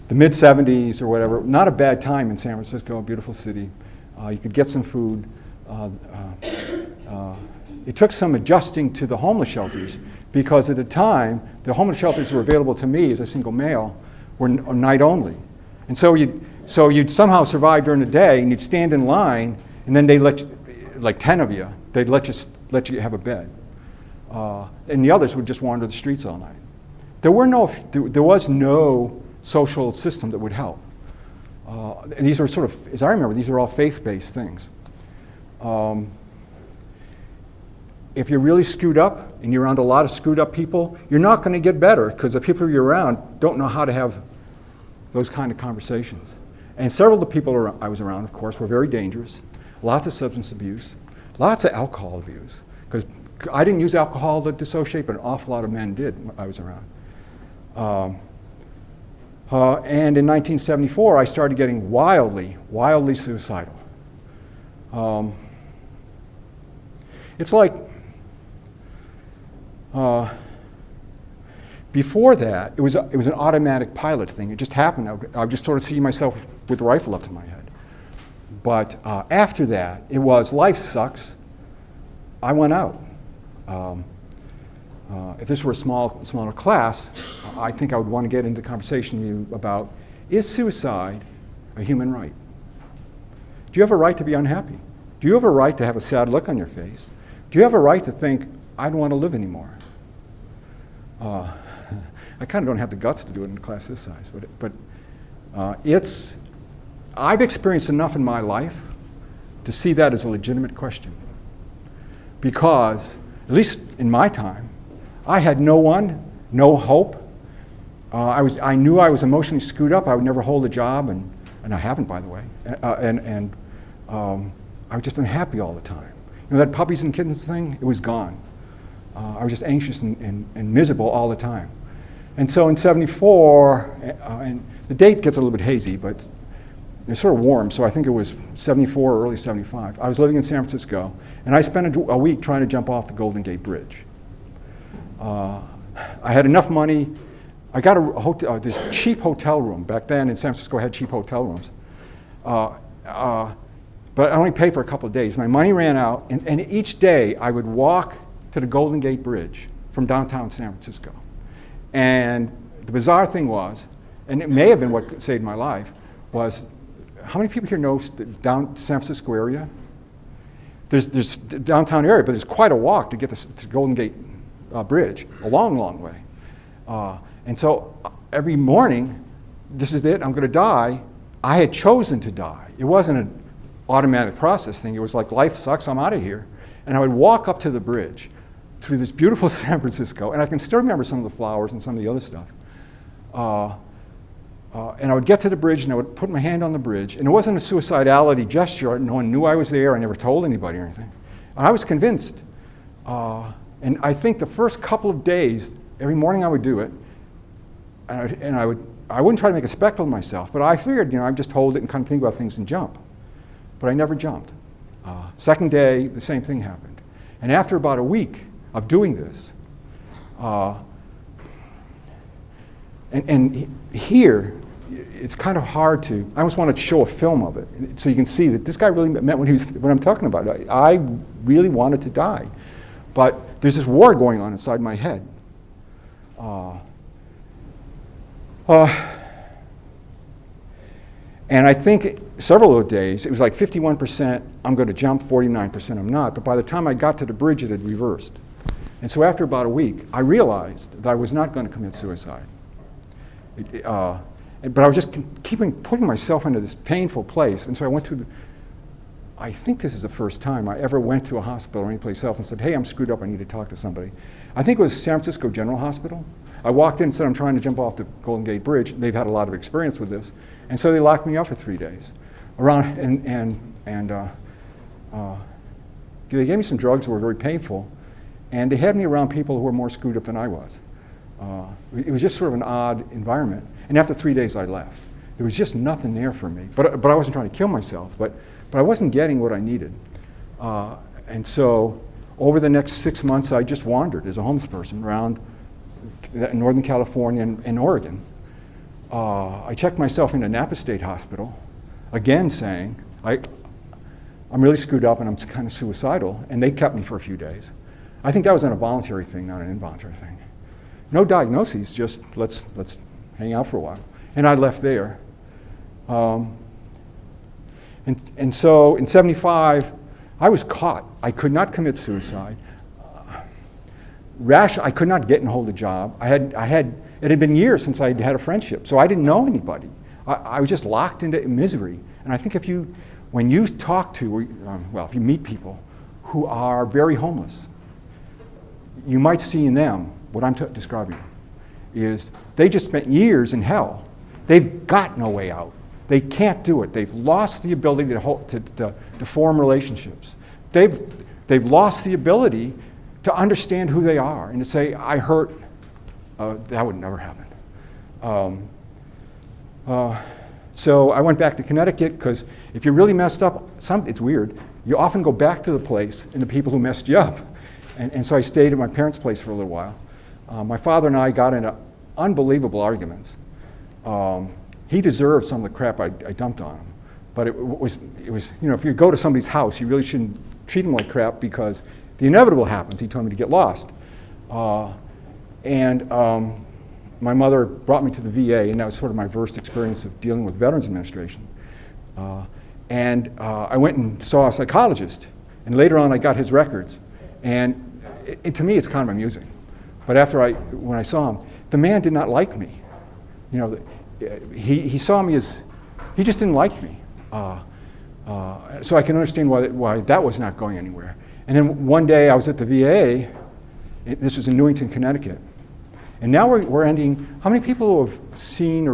[SPEAKER 2] the mid-'70s or whatever, not a bad time in San Francisco, a beautiful city. You could get some food. It took some adjusting to the homeless shelters, because at the time, the homeless shelters were available to me as a single male were night only. And so you'd somehow survive during the day, and you'd stand in line, and then they'd let you, like 10 of you, they'd let you have a bed. And the others would just wander the streets all night. There was no social system that would help. These were sort of, as I remember, these are all faith-based things. If you're really screwed up and you're around a lot of screwed up people, you're not going to get better, because the people you're around don't know how to have those kind of conversations. And several of the people I was around, of course, were very dangerous. Lots of substance abuse, lots of alcohol abuse, because I didn't use alcohol to dissociate, but an awful lot of men did when I was around. And in 1974, I started getting wildly suicidal. It's like, before that, it was an automatic pilot thing. It just happened. I would just sort of see myself with the rifle up to my head. But after that, it was life sucks. I went out. If this were a smaller class, I think I would want to get into conversation with you about, is suicide a human right? Do you have a right to be unhappy? Do you have a right to have a sad look on your face? Do you have a right to think, I don't want to live anymore? I kind of don't have the guts to do it in a class this size, but I've experienced enough in my life to see that as a legitimate question. Because, at least in my time, I had no one, no hope. I knew I was emotionally screwed up. I would never hold a job, and I haven't, by the way. I was just unhappy all the time. You know that puppies and kittens thing? It was gone. I was just anxious and miserable all the time. And so in '74, and the date gets a little bit hazy, but it's sort of warm, so I think it was '74 or early '75. I was living in San Francisco, and I spent a week trying to jump off the Golden Gate Bridge. I had enough money. I got this cheap hotel room. Back then in San Francisco, I had cheap hotel rooms. But I only paid for a couple of days. My money ran out, and each day I would walk to the Golden Gate Bridge from downtown San Francisco. And the bizarre thing was, and it may have been what saved my life, was how many people here know the down San Francisco area? There's the downtown area, but there's quite a walk to get to Golden Gate Bridge, a long, long way. And so every morning, this is it, I'm going to die. I had chosen to die. It wasn't an automatic process thing. It was like, life sucks, I'm out of here. And I would walk up to the bridge through this beautiful San Francisco, and I can still remember some of the flowers and some of the other stuff. And I would get to the bridge, and I would put my hand on the bridge, and it wasn't a suicidality gesture. No one knew I was there. I never told anybody or anything. And I was convinced. And I think the first couple of days, every morning I would do it, and I wouldn't try to make a spectacle of myself, but I figured, I'd just hold it and kind of think about things and jump. But I never jumped. Second day, the same thing happened. And after about a week of doing this, and here, it's kind of hard to, I almost wanted to show a film of it, so you can see that this guy really meant what I'm talking about. I really wanted to die. But there's this war going on inside my head. And I think several of the days, it was like 51% I'm going to jump, 49% I'm not. But by the time I got to the bridge, it had reversed. And so after about a week, I realized that I was not going to commit suicide. But I was just putting myself into this painful place. And so I went to I think this is the first time I ever went to a hospital or anyplace else and said, hey, I'm screwed up, I need to talk to somebody. I think it was San Francisco General Hospital. I walked in and said, I'm trying to jump off the Golden Gate Bridge. They've had a lot of experience with this. And so they locked me up for 3 days. They gave me some drugs that were very painful, and they had me around people who were more screwed up than I was. It was just sort of an odd environment. And after 3 days, I left. There was just nothing there for me. But I wasn't trying to kill myself, but I wasn't getting what I needed. And so over the next 6 months, I just wandered as a homeless person around Northern California and Oregon. I checked myself into Napa State Hospital, again saying, I'm really screwed up and I'm kind of suicidal, and they kept me for a few days. I think that was a voluntary thing, not an involuntary thing. No diagnoses, just let's hang out for a while. And I left there. And so in '75, I was caught. I could not commit suicide. I could not get and hold a job. it had been years since I had a friendship, so I didn't know anybody. I was just locked into misery. And I think when you talk to, if you meet people who are very homeless, you might see in them what I'm describing is they just spent years in hell. They've got no way out. They can't do it. They've lost the ability to form relationships. They've lost the ability to understand who they are and to say, I hurt. That would never happen. So I went back to Connecticut because if you're really messed up, it's weird. You often go back to the place and the people who messed you up. And so I stayed at my parents' place for a little while. My father and I got into unbelievable arguments. He deserved some of the crap I dumped on him. But it was, if you go to somebody's house, you really shouldn't treat them like crap because the inevitable happens. He told me to get lost. My mother brought me to the VA, and that was sort of my first experience of dealing with Veterans Administration. I went and saw a psychologist, and later on I got his records. And to me, it's kind of amusing. But when I saw him, the man did not like me. He saw me as, he just didn't like me. So I can understand why that was not going anywhere. And then one day I was at the VA, this was in Newington, Connecticut. And now we're ending, how many people have seen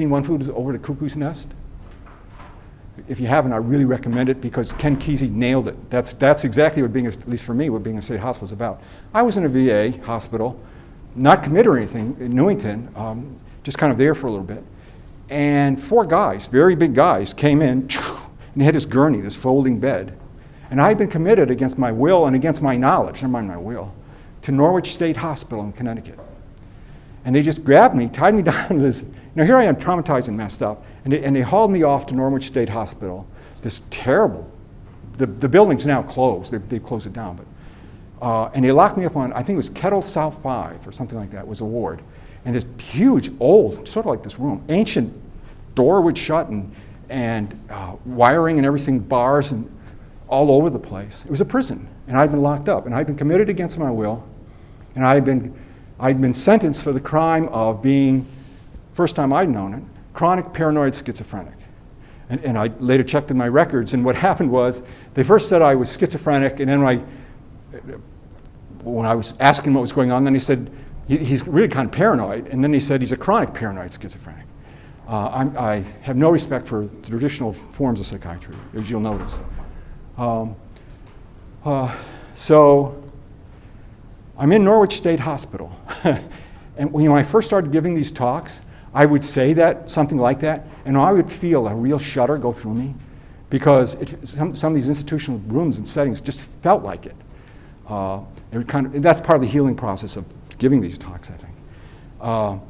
[SPEAKER 2] One Flew Over the Cuckoo's Nest? If you haven't, I really recommend it because Ken Kesey nailed it. That's exactly what at least for me, what being a state hospital is about. I was in a VA hospital, not committed or anything, in Newington, just kind of there for a little bit. And 4 guys, very big guys, came in, and they had this gurney, this folding bed. And I had been committed against my will and against my knowledge, never mind my will, to Norwich State Hospital in Connecticut. And they just grabbed me, tied me down to this. Now here I am, traumatized and messed up, and they hauled me off to Norwich State Hospital. This terrible, the building's now closed. They closed it down, but and they locked me up on, I think it was Kettle South 5 or something like that. It was a ward, and this huge, old, sort of like this room, ancient door would shut and wiring and everything, bars and all over the place. It was a prison, and I'd been locked up, and I'd been committed against my will, and I'd been sentenced for the crime of being, first time I'd known it, chronic paranoid schizophrenic. And I later checked in my records, and what happened was, they first said I was schizophrenic, and then when I was asking what was going on, then he said, he's really kind of paranoid, and then he said he's a chronic paranoid schizophrenic. I have no respect for traditional forms of psychiatry, as you'll notice. So I'm in Norwich State Hospital. And when I first started giving these talks, I would say something like that, and I would feel a real shudder go through me because some of these institutional rooms and settings just felt like it. That's part of the healing process of giving these talks, I think.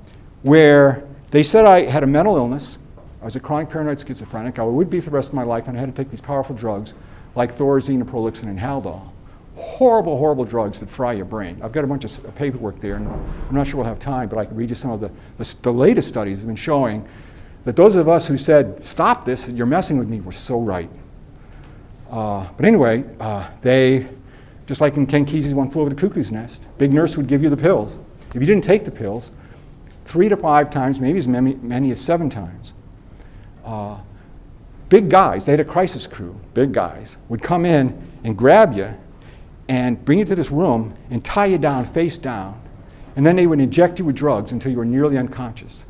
[SPEAKER 2] Where they said I had a mental illness, I was a chronic paranoid schizophrenic, I would be for the rest of my life, and I had to take these powerful drugs like Thorazine, Naproxen, and Haldol. Horrible, horrible drugs that fry your brain. I've got a bunch of paperwork there, and I'm not sure we'll have time, but I can read you some of the latest studies have been showing that those of us who said, stop this, you're messing with me, were so right. But anyway, they, just like in Ken Kesey's One Flew Over the Cuckoo's Nest, big nurse would give you the pills. If you didn't take the pills, 3 to 5 times, maybe as many as 7 times, big guys, they had a crisis crew, big guys, would come in and grab you and bring you to this room and tie you down face down. And then they would inject you with drugs until you were nearly unconscious.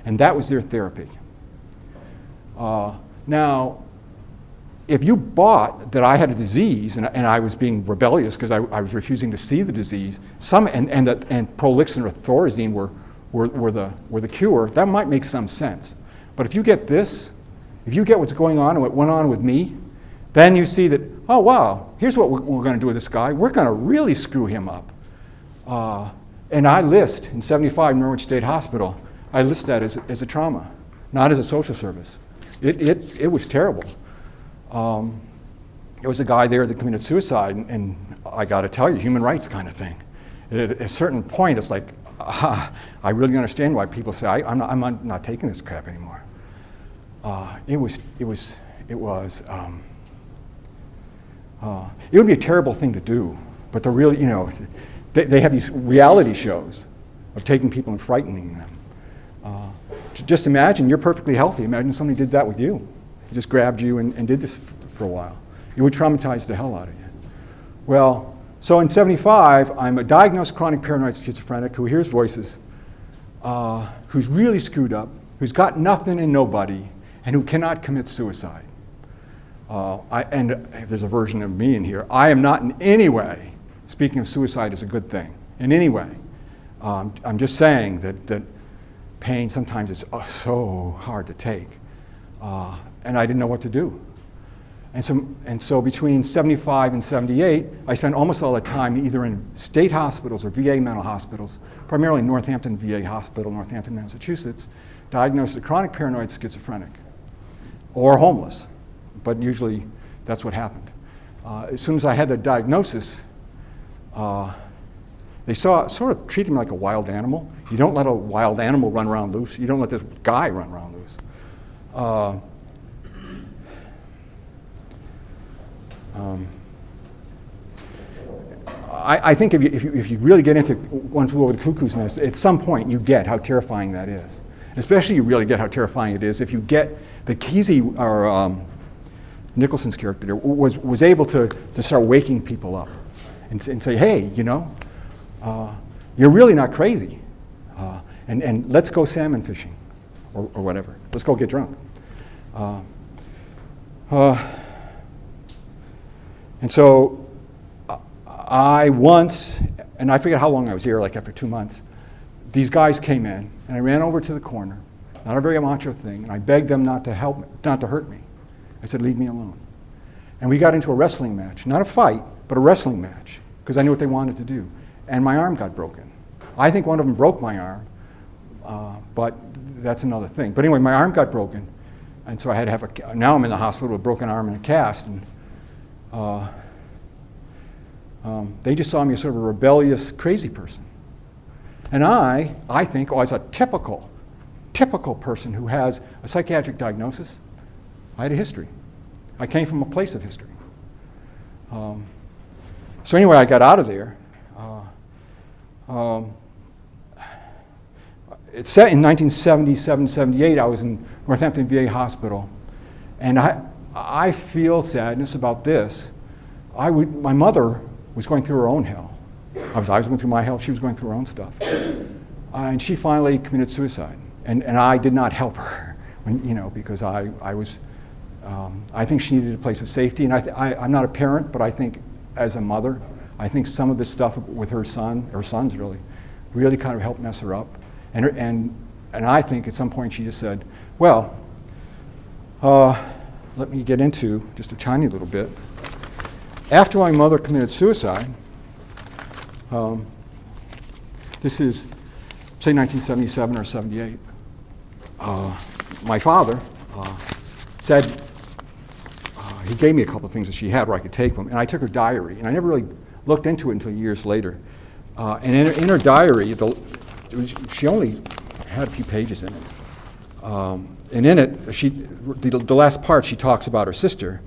[SPEAKER 2] And that was their therapy. Now, if you bought that I had a disease and I was being rebellious because I was refusing to see the disease, and Prolixin or Thorazine were the cure, that might make some sense. But if you get this, if you get what's going on and what went on with me, then you see that oh wow, here's what we're going to do with this guy. We're going to really screw him up. And I list in 75 Norwich State Hospital, I list that as a trauma, not as a social service. It was terrible. There was a guy there that committed suicide, and I got to tell you, human rights kind of thing. At a certain point, it's like, I really understand why people say, I'm not taking this crap anymore. It would be a terrible thing to do, but the really, you know, they have these reality shows of taking people and frightening them. Just imagine you're perfectly healthy. Imagine somebody did that with you. He just grabbed you and did this for a while. It would traumatize the hell out of you. Well, so in 75, I'm a diagnosed chronic paranoid schizophrenic who hears voices, who's really screwed up, who's got nothing and nobody, and who cannot commit suicide. And there's a version of me in here. I am not in any way speaking of suicide as a good thing, in any way. I'm just saying that pain sometimes is so hard to take. And I didn't know what to do. And so between 75 and 78, I spent almost all the time either in state hospitals or VA mental hospitals, primarily Northampton VA Hospital, Northampton, Massachusetts, diagnosed as chronic paranoid schizophrenic or homeless. But usually that's what happened. As soon as I had the diagnosis, they sort of treated me like a wild animal. You don't let a wild animal run around loose. You don't let this guy run around loose. I think if you really get into One Flew Over the Cuckoo's Nest, at some point you get how terrifying that is. Especially you really get how terrifying it is if you get the Kesey, or Nicholson's character there, was able to start waking people up and say, hey, you know, you're really not crazy. And let's go salmon fishing or whatever. Let's go get drunk. And so I once, and I forget how long I was here, like after 2 months, these guys came in, and I ran over to the corner, not a very macho thing, and I begged them not to hurt me. I said, leave me alone. And we got into a wrestling match, not a fight, but a wrestling match, because I knew what they wanted to do. And my arm got broken. I think one of them broke my arm, but that's another thing. But anyway, my arm got broken, and so I had to have now I'm in the hospital with a broken arm and a cast, and they just saw me as sort of a rebellious, crazy person. And I think, as a typical person who has a psychiatric diagnosis, I had a history. I came from a place of history. So anyway, I got out of there. It's set in 1977, 78, I was in Northampton VA Hospital, and I feel sadness about this. My mother was going through her own hell. I was going through my hell, she was going through her own stuff. And she finally committed suicide. And I did not help her, because I think she needed a place of safety. And I'm not a parent, but I think as a mother, I think some of this stuff with her sons really kind of helped mess her up. And I think at some point she just said, well, let me get into just a tiny little bit. After my mother committed suicide, this is, say, 1977 or 78, my father said, he gave me a couple of things that she had where I could take them, and I took her diary, and I never really looked into it until years later. And in her diary, she only had a few pages in it. And in it, the last part, she talks about her sister.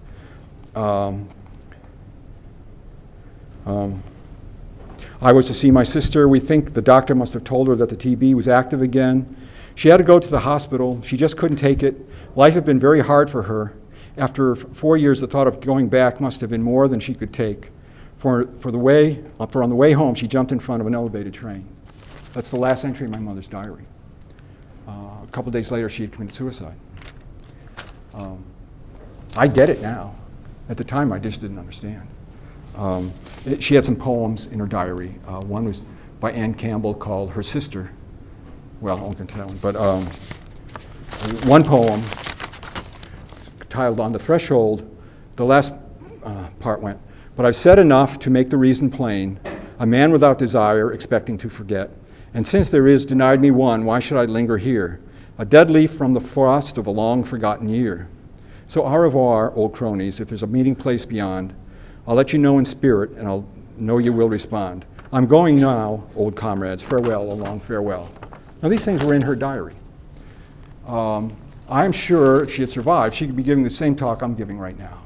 [SPEAKER 2] I was to see my sister. We think the doctor must have told her that the TB was active again. She had to go to the hospital. She just couldn't take it. Life had been very hard for her. After 4 years, the thought of going back must have been more than she could take. For on the way home, she jumped in front of an elevated train. That's the last entry in my mother's diary. A couple days later, she had committed suicide. I get it now. At the time, I just didn't understand. She had some poems in her diary. One was by Anne Campbell called Her Sister. Well, I won't get into that one, but one poem titled On the Threshold, the last part went, but I've said enough to make the reason plain, a man without desire expecting to forget. And since there is denied me one, why should I linger here? A dead leaf from the frost of a long forgotten year. So au revoir, old cronies, if there's a meeting place beyond, I'll let you know in spirit and I'll know you will respond. I'm going now, old comrades, farewell, a long farewell. Now these things were in her diary. I'm sure if she had survived, she could be giving the same talk I'm giving right now.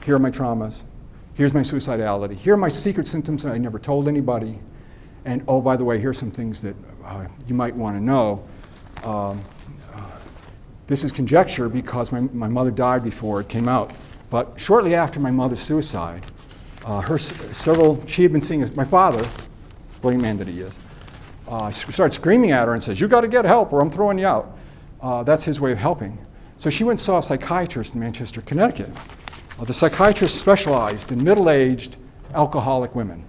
[SPEAKER 2] Here are my traumas. Here's my suicidality. Here are my secret symptoms that I never told anybody. And oh, by the way, here's some things that you might want to know. This is conjecture because my mother died before it came out. But shortly after my mother's suicide, she had been seeing my father, brilliant man that he is, started screaming at her and says, "You got to get help or I'm throwing you out." That's his way of helping. So she went and saw a psychiatrist in Manchester, Connecticut. The psychiatrist specialized in middle-aged alcoholic women.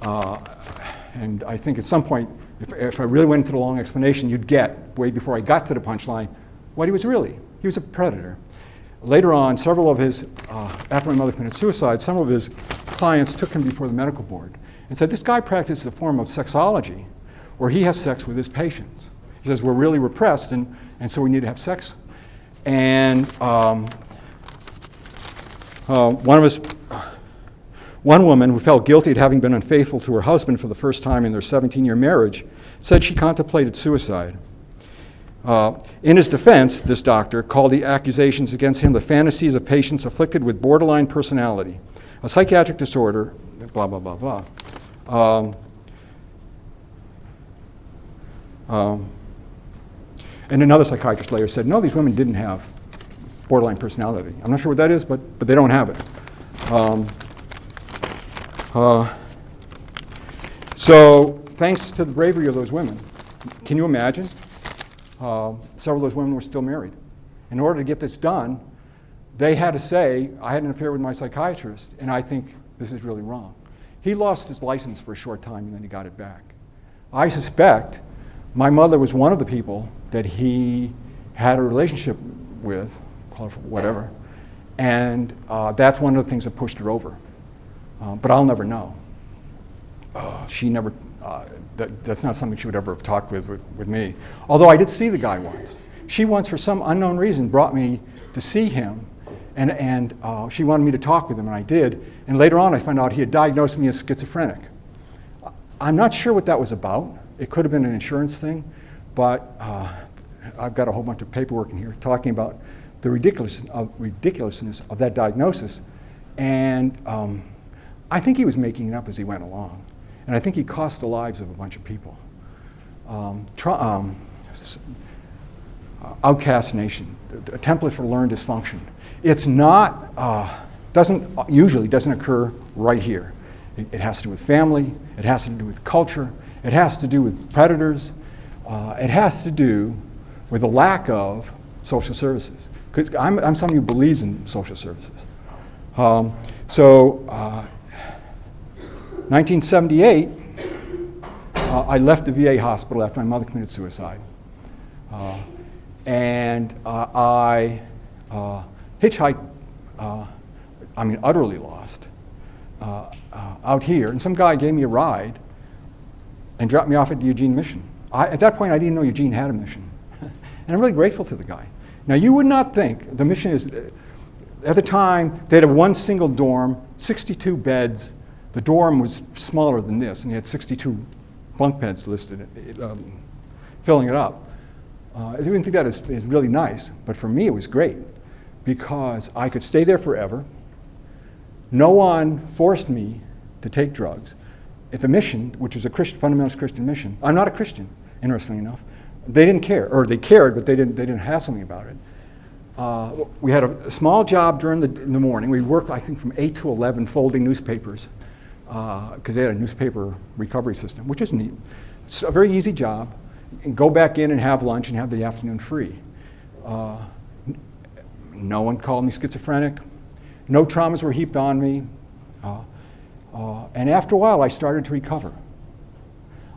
[SPEAKER 2] And I think at some point, if I really went into the long explanation, you'd get, way before I got to the punchline, what he was really. He was a predator. Later on, several of his, after my mother committed suicide, some of his clients took him before the medical board and said, this guy practices a form of sexology where he has sex with his patients. He says, we're really repressed, and so we need to have sex. And one woman who felt guilty at having been unfaithful to her husband for the first time in their 17-year marriage said she contemplated suicide. In his defense, this doctor called the accusations against him the fantasies of patients afflicted with borderline personality, a psychiatric disorder, blah, blah, blah, blah. And another psychiatrist later said, no, these women didn't have borderline personality. I'm not sure what that is, but they don't have it. So thanks to the bravery of those women, can you imagine? Several of those women were still married. In order to get this done, they had to say, I had an affair with my psychiatrist, and I think this is really wrong. He lost his license for a short time, and then he got it back. I suspect my mother was one of the people that he had a relationship with, call it whatever, and that's one of the things that pushed her over. But I'll never know. She never, that's not something she would ever have talked with me. Although I did see the guy once. She once, for some unknown reason, brought me to see him, and she wanted me to talk with him, and I did. And later on, I found out he had diagnosed me as schizophrenic. I'm not sure what that was about. It could have been an insurance thing, but I've got a whole bunch of paperwork in here talking about the ridiculousness of that diagnosis. And I think he was making it up as he went along. And I think he cost the lives of a bunch of people. Outcast nation, a template for learned dysfunction. It's not, usually doesn't occur right here. It has to do with family, it has to do with culture, it has to do with predators, it has to do with the lack of social services. Because I'm someone who believes in social services. 1978, I left the VA hospital after my mother committed suicide. And I hitchhiked, utterly lost, out here. And some guy gave me a ride and dropped me off at the Eugene mission. At that point, I didn't know Eugene had a mission. And I'm really grateful to the guy. Now, you would not think the mission is, at the time, they had one single dorm, 62 beds. The dorm was smaller than this, and you had 62 bunk beds listed, filling it up. I didn't think that is really nice, but for me it was great because I could stay there forever. No one forced me to take drugs. At the mission, which was a fundamentalist Christian mission, I'm not a Christian, interestingly enough. They didn't care, or they cared, but they didn't hassle me about it. We had a small job in the morning. We worked, I think, from 8 to 11 folding newspapers because they had a newspaper recovery system, which was neat. It's a very easy job. And go back in and have lunch and have the afternoon free. No one called me schizophrenic. No traumas were heaped on me. And after a while, I started to recover.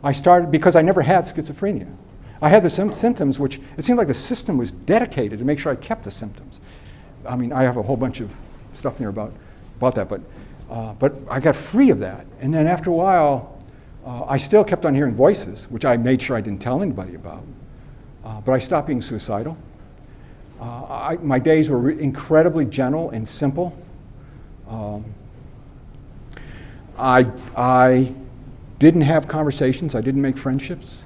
[SPEAKER 2] Because I never had schizophrenia. I had the symptoms, which it seemed like the system was dedicated to make sure I kept the symptoms. I mean, I have a whole bunch of stuff in there about that, but I got free of that. And then after a while, I still kept on hearing voices, which I made sure I didn't tell anybody about. But I stopped being suicidal. My days were incredibly gentle and simple. I didn't have conversations. I didn't make friendships.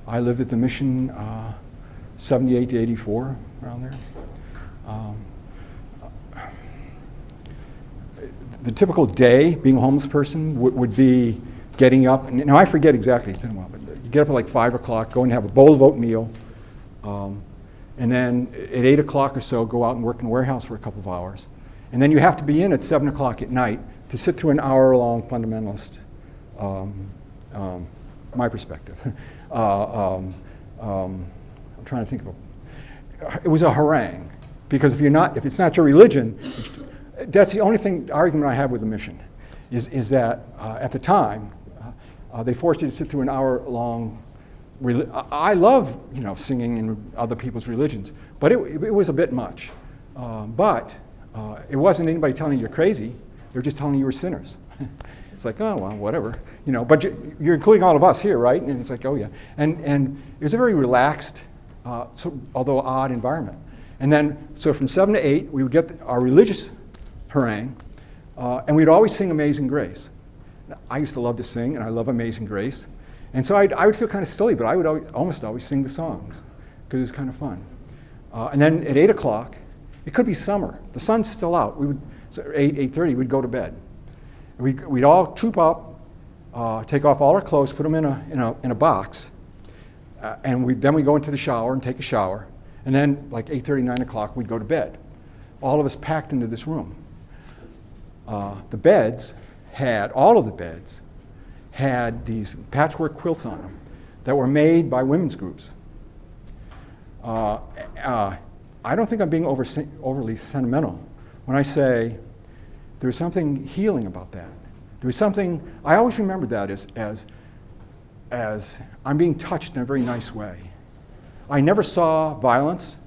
[SPEAKER 2] I lived at the Mission 78 to 84, around there. The typical day being a homeless person would be getting up, and now I forget exactly, it's been a while, but you get up at like 5 o'clock, go and have a bowl of oatmeal, and then at 8 o'clock or so, go out and work in the warehouse for a couple of hours. And then you have to be in at 7 o'clock at night to sit through an hour-long fundamentalist, my perspective. I'm trying to think of it was a harangue, because if it's not your religion, that's the only argument I have with the mission, is that at the time, they forced you to sit through an hour-long. I love, singing in other people's religions, but it was a bit much. But it wasn't anybody telling you you're crazy; they were just telling you were sinners. It's like, oh well, whatever, But you're including all of us here, right? And it's like, oh yeah. And it was a very relaxed, although odd environment. And then, so from 7 to 8, we would get our religious harangue, and we'd always sing Amazing Grace. I used to love to sing, and I love Amazing Grace. And so I would feel kind of silly, but I would almost always sing the songs, because it was kind of fun. And then at 8 o'clock, it could be summer. The sun's still out. So 8:30, we'd go to bed. We'd all troop up, take off all our clothes, put them in a box, and then we'd go into the shower and take a shower. And then, like 8:30, 9 o'clock, we'd go to bed. All of us packed into this room. All of the beds had these patchwork quilts on them that were made by women's groups. I don't think I'm being overly sentimental when I say there was something healing about that. There was something, I always remembered that as I'm being touched in a very nice way. I never saw violence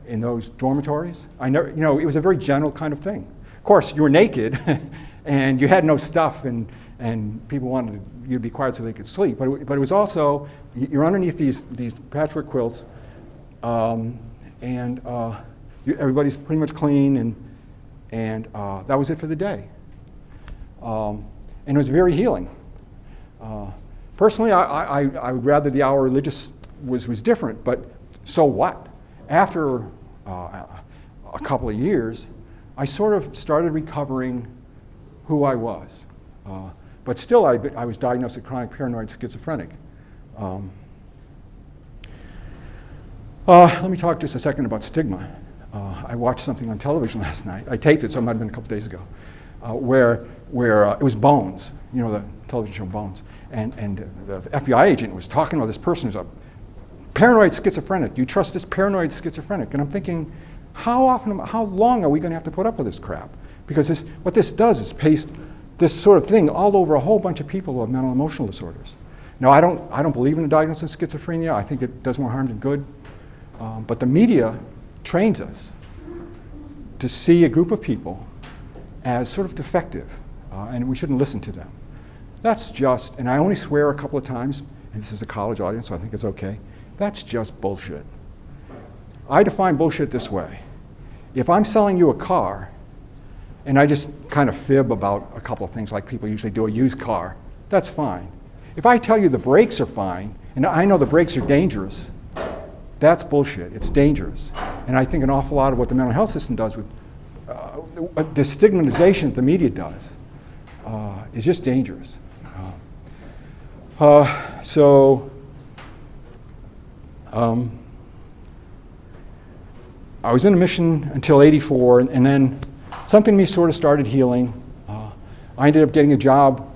[SPEAKER 2] in those dormitories. It was a very gentle kind of thing. Of course, you were naked and you had no stuff, and people wanted you to be quiet so they could sleep. But it was also, you're underneath these patchwork quilts, and everybody's pretty much clean, and that was it for the day. And it was very healing. Personally, I would rather the hour religious was different, but so what? After a couple of years, I sort of started recovering who I was. But still, I was diagnosed with chronic paranoid schizophrenic. Let me talk just a second about stigma. I watched something on television last night. I taped it, so it might have been a couple days ago, where it was Bones, the television show Bones. And the FBI agent was talking about this person who's a paranoid schizophrenic. Do you trust this paranoid schizophrenic? And I'm thinking, how long are we going to have to put up with this crap? Because what this does is paste this sort of thing all over a whole bunch of people who have mental and emotional disorders. Now, I don't believe in the diagnosis of schizophrenia. I think it does more harm than good. But the media trains us to see a group of people as sort of defective, and we shouldn't listen to them. That's just, and I only swear a couple of times, and this is a college audience, so I think it's okay. That's just bullshit. I define bullshit this way. If I'm selling you a car, and I just kind of fib about a couple of things like people usually do a used car, that's fine. If I tell you the brakes are fine, and I know the brakes are dangerous, that's bullshit. It's dangerous. And I think an awful lot of what the mental health system does with the stigmatization that the media does is just dangerous. I was in a mission until '84, and then something in me sort of started healing. I ended up getting a job,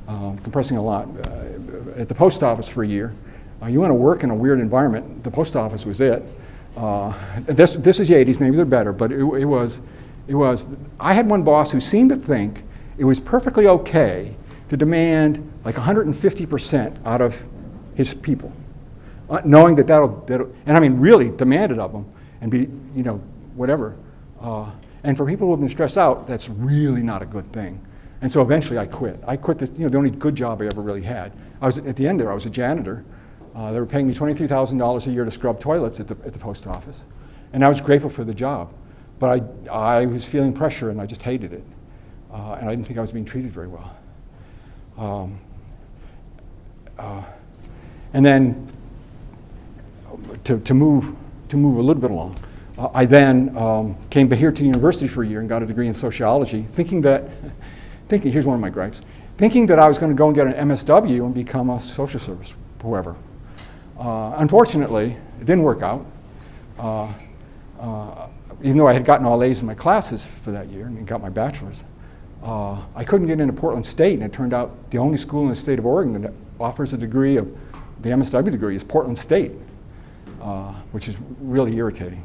[SPEAKER 2] compressing a lot, at the post office for a year. You want to work in a weird environment, the post office was it. This is the 80s, maybe they're better, but it was, I had one boss who seemed to think it was perfectly okay to demand like 150% out of his people, knowing that that'll, and I mean really demanded of them and be, whatever. And for people who have been stressed out, that's really not a good thing. And so eventually I quit. I quit this, the only good job I ever really had. At the end there, I was a janitor. They were paying me $23,000 a year to scrub toilets at the post office. And I was grateful for the job. But I was feeling pressure and I just hated it. And I didn't think I was being treated very well. And then to move a little bit along, I then came here to university for a year and got a degree in sociology, here's one of my gripes, thinking that I was going to go and get an MSW and become a social service whoever. Unfortunately, it didn't work out. Even though I had gotten all A's in my classes for that year and got my bachelor's, I couldn't get into Portland State, and it turned out the only school in the state of Oregon that offers a degree of the MSW degree is Portland State, which is really irritating.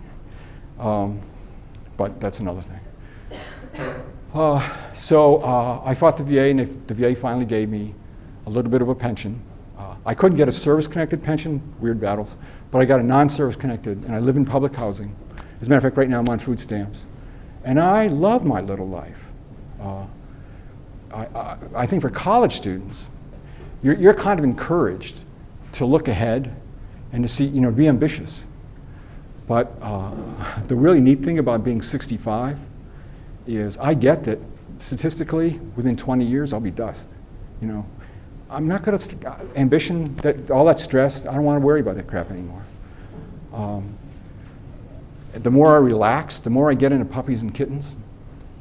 [SPEAKER 2] But that's another thing. So I fought the VA, and the VA finally gave me a little bit of a pension. I couldn't get a service-connected pension, weird battles, but I got a non-service-connected, and I live in public housing. As a matter of fact, right now I'm on food stamps. And I love my little life. I think for college students, you're kind of encouraged to look ahead and to see, be ambitious. But the really neat thing about being 65 is I get that statistically, within 20 years, I'll be dust. I'm not good at ambition, all that stress, I don't want to worry about that crap anymore. The more I relax, the more I get into puppies and kittens,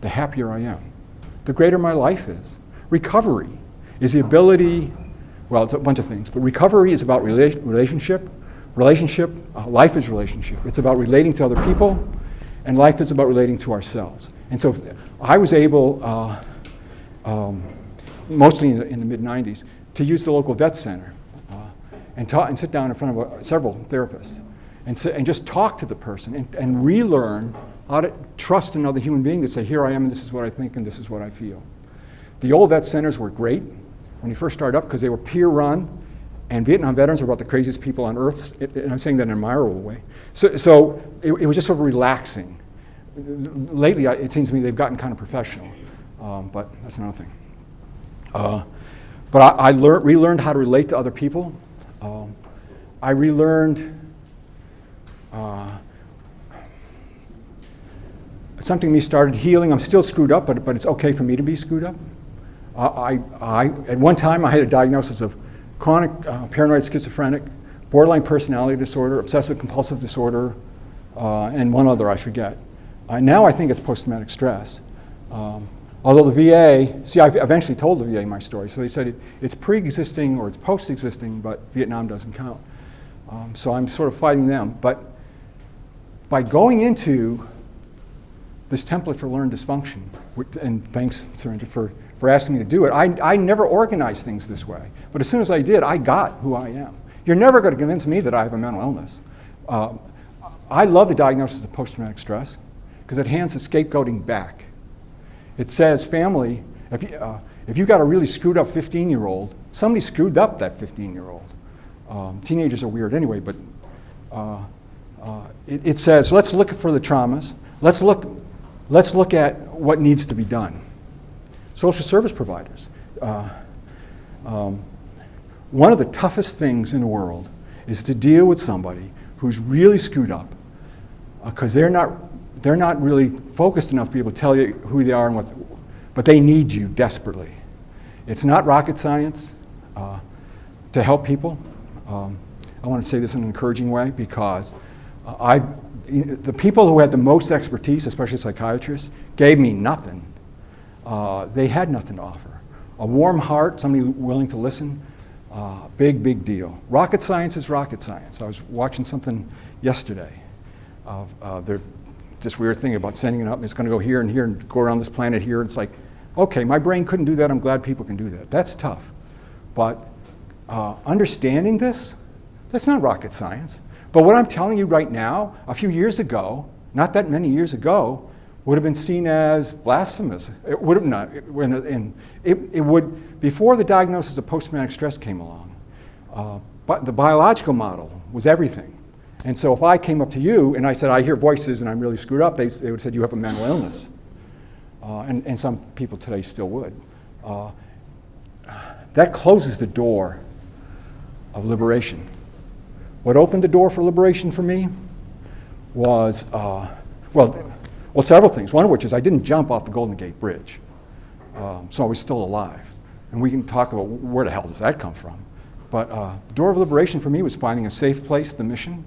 [SPEAKER 2] the happier I am. The greater my life is. Recovery is the ability, well, it's a bunch of things, but recovery is about relationship. Life is relationship. It's about relating to other people, and life is about relating to ourselves. And so I was able, mostly in the mid-90s, to use the local vet center and sit down in front of several therapists and just talk to the person and relearn how to trust another human being to say, here I am, and this is what I think, and this is what I feel. The old vet centers were great when you first started up because they were peer-run, and Vietnam veterans are about the craziest people on earth, and I'm saying that in an admirable way. So it was just sort of relaxing. Lately, it seems to me they've gotten kind of professional, but that's another thing. But I relearned how to relate to other people. I relearned something in me started healing. I'm still screwed up, but it's okay for me to be screwed up. At one time, I had a diagnosis of chronic paranoid schizophrenic, borderline personality disorder, obsessive compulsive disorder, and one other I forget. Now I think it's post-traumatic stress. Although the VA, I eventually told the VA my story, so they said it's pre-existing or it's post-existing, but Vietnam doesn't count. So I'm sort of fighting them. But by going into this template for learned dysfunction, and thanks, Surendra, for asking me to do it, I never organized things this way. But as soon as I did, I got who I am. You're never going to convince me that I have a mental illness. I love the diagnosis of post-traumatic stress because it hands the scapegoating back. It says, family, if you got a really screwed up 15-year-old, somebody screwed up that 15-year-old. Teenagers are weird anyway, but it says, let's look for the traumas. Let's look at what needs to be done. Social service providers. One of the toughest things in the world is to deal with somebody who's really screwed up because they're not really focused enough to be able to tell you who they are and what, but they need you desperately. It's not rocket science to help people. I want to say this in an encouraging way because the people who had the most expertise, especially psychiatrists, gave me nothing. They had nothing to offer. A warm heart, somebody willing to listen, big deal. Rocket science is rocket science. I was watching something yesterday. This weird thing about sending it up, and it's going to go here and here and go around this planet here. It's like, okay, my brain couldn't do that. I'm glad people can do that. That's tough. But understanding this, that's not rocket science. But what I'm telling you right now, a few years ago, not that many years ago, would have been seen as blasphemous. It would have not. It would, before the diagnosis of post-traumatic stress came along, but the biological model was everything. And so if I came up to you and I said, I hear voices and I'm really screwed up, they would have said, you have a mental illness. And some people today still would. That closes the door of liberation. What opened the door for liberation for me was, well, several things. One of which is I didn't jump off the Golden Gate Bridge. So I was still alive. And we can talk about where the hell does that come from. But the door of liberation for me was finding a safe place, the mission,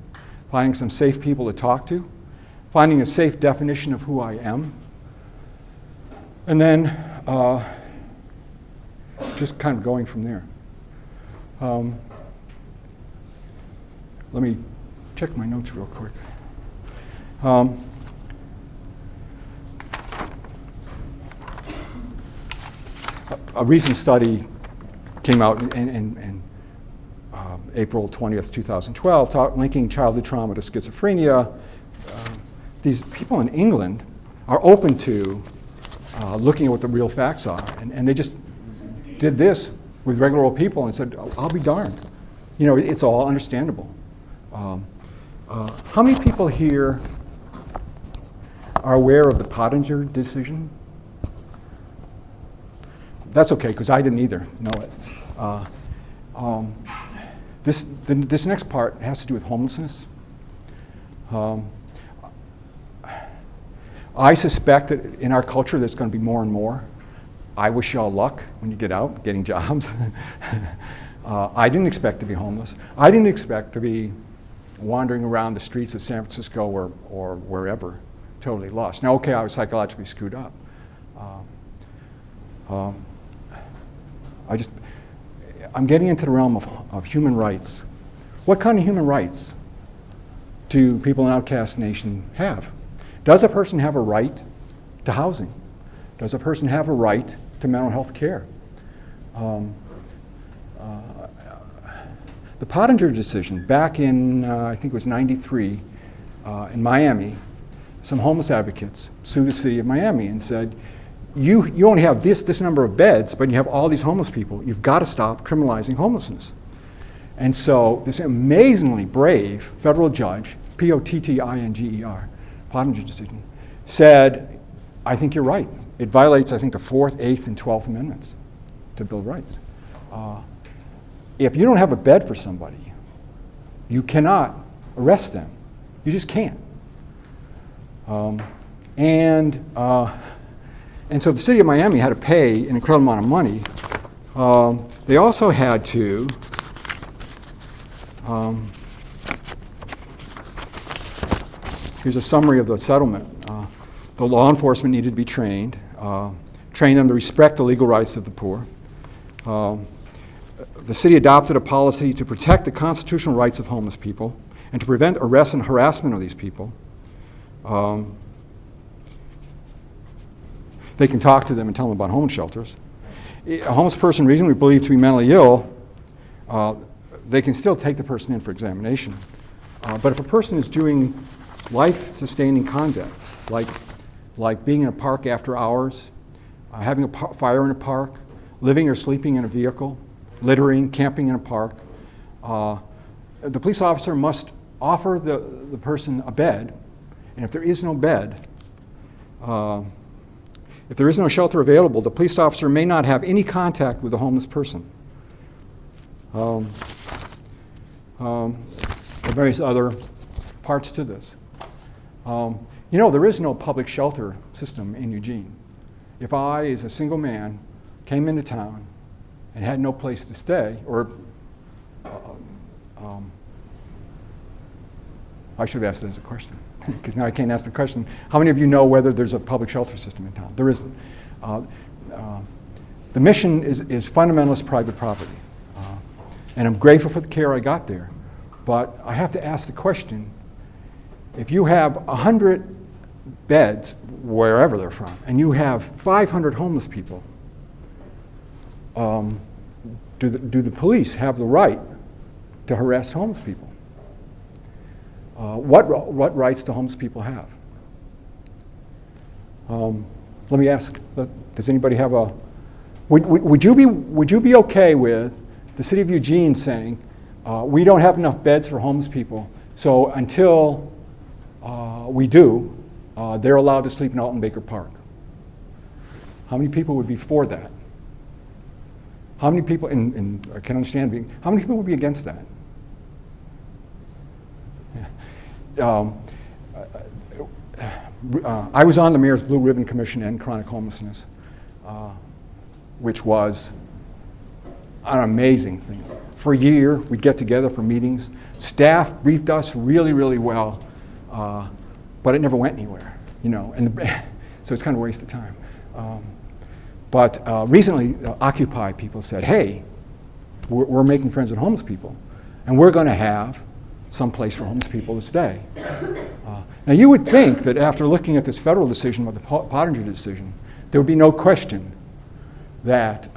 [SPEAKER 2] finding some safe people to talk to, finding a safe definition of who I am, and then just kind of going from there. Let me check my notes real quick. A recent study came out in April 20th, 2012, linking childhood trauma to schizophrenia. These people in England are open to looking at what the real facts are, and they just did this with regular old people and said, I'll be darned. You know, it's all understandable. How many people here are aware of the Pottinger decision? That's okay, because I didn't either know it. This next part has to do with homelessness. I suspect that in our culture there's going to be more and more. I wish y'all luck when you get out, getting jobs. I didn't expect to be homeless. I didn't expect to be wandering around the streets of San Francisco or wherever, totally lost. Now, okay, I was psychologically screwed up. I'm getting into the realm of human rights. What kind of human rights do people in Outcast Nation have? Does a person have a right to housing? Does a person have a right to mental health care? The Pottinger decision back in, I think it was 93, in Miami, some homeless advocates sued the city of Miami and said, you only have this number of beds, but you have all these homeless people. You've got to stop criminalizing homelessness. And so this amazingly brave federal judge, Pottinger, Pottinger decision, said, I think you're right. It violates, I think, the 4th, 8th, and 12th Amendments to Bill of Rights. If you don't have a bed for somebody, you cannot arrest them. You just can't. And so the city of Miami had to pay an incredible amount of money. They also had to here's a summary of the settlement. The law enforcement needed to be trained, train them to respect the legal rights of the poor. The city adopted a policy to protect the constitutional rights of homeless people and to prevent arrest and harassment of these people. They can talk to them and tell them about homeless shelters. A homeless person reasonably believed to be mentally ill, they can still take the person in for examination. But if a person is doing life-sustaining conduct, like being in a park after hours, having a fire in a park, living or sleeping in a vehicle, littering, camping in a park, the police officer must offer the person a bed, and if there is no bed, if there is no shelter available, the police officer may not have any contact with the homeless person. There are various other parts to this. You know, there is no public shelter system in Eugene. If I, as a single man, came into town and had no place to stay, or I should have asked that as a question, because now I can't ask the question. How many of you know whether there's a public shelter system in town? There isn't. The mission is fundamentalist private property. And I'm grateful for the care I got there. But I have to ask the question, if you have 100 beds, wherever they're from, and you have 500 homeless people, do the police have the right to harass homeless people? What rights do homeless people have? Let me ask, does anybody have a, would you be okay with the city of Eugene saying, we don't have enough beds for homeless people, So until we do, they're allowed to sleep in Alton Baker Park. How many people would be for that? How many people, and I can understand, how many people would be against that? Yeah. I was on the Mayor's Blue Ribbon Commission and Chronic Homelessness, which was an amazing thing. For a year, we'd get together for meetings. Staff briefed us really, really well, but it never went anywhere, you know. And so it's kind of a waste of time. But recently, Occupy people said, hey, we're making friends with homeless people, and we're going to have some place for homeless people to stay. Now, you would think that after looking at this federal decision, about the Pottinger decision, there would be no question that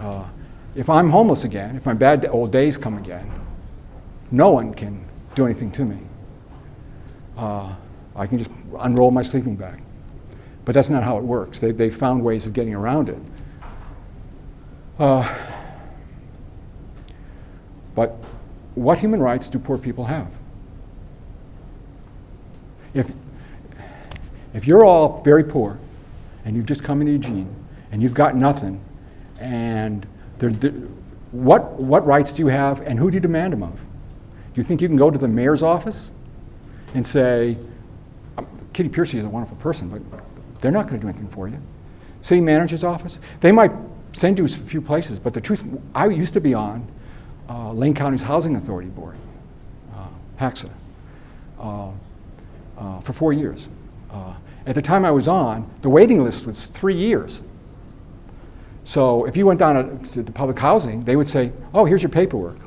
[SPEAKER 2] if I'm homeless again, if my bad old days come again, no one can do anything to me. I can just unroll my sleeping bag. But that's not how it works. They found ways of getting around it. But what human rights do poor people have? If you're all very poor, and you've just come into Eugene, and you've got nothing, and what rights do you have, and who do you demand them of? Do you think you can go to the mayor's office and say, Kitty Piercy is a wonderful person, but they're not going to do anything for you? City manager's office, they might send you a few places, but the truth, I used to be on Lane County's Housing Authority Board, HACSA, for 4 years. At the time I was on, the waiting list was 3 years. So if you went down to the public housing, they would say, oh, here's your paperwork.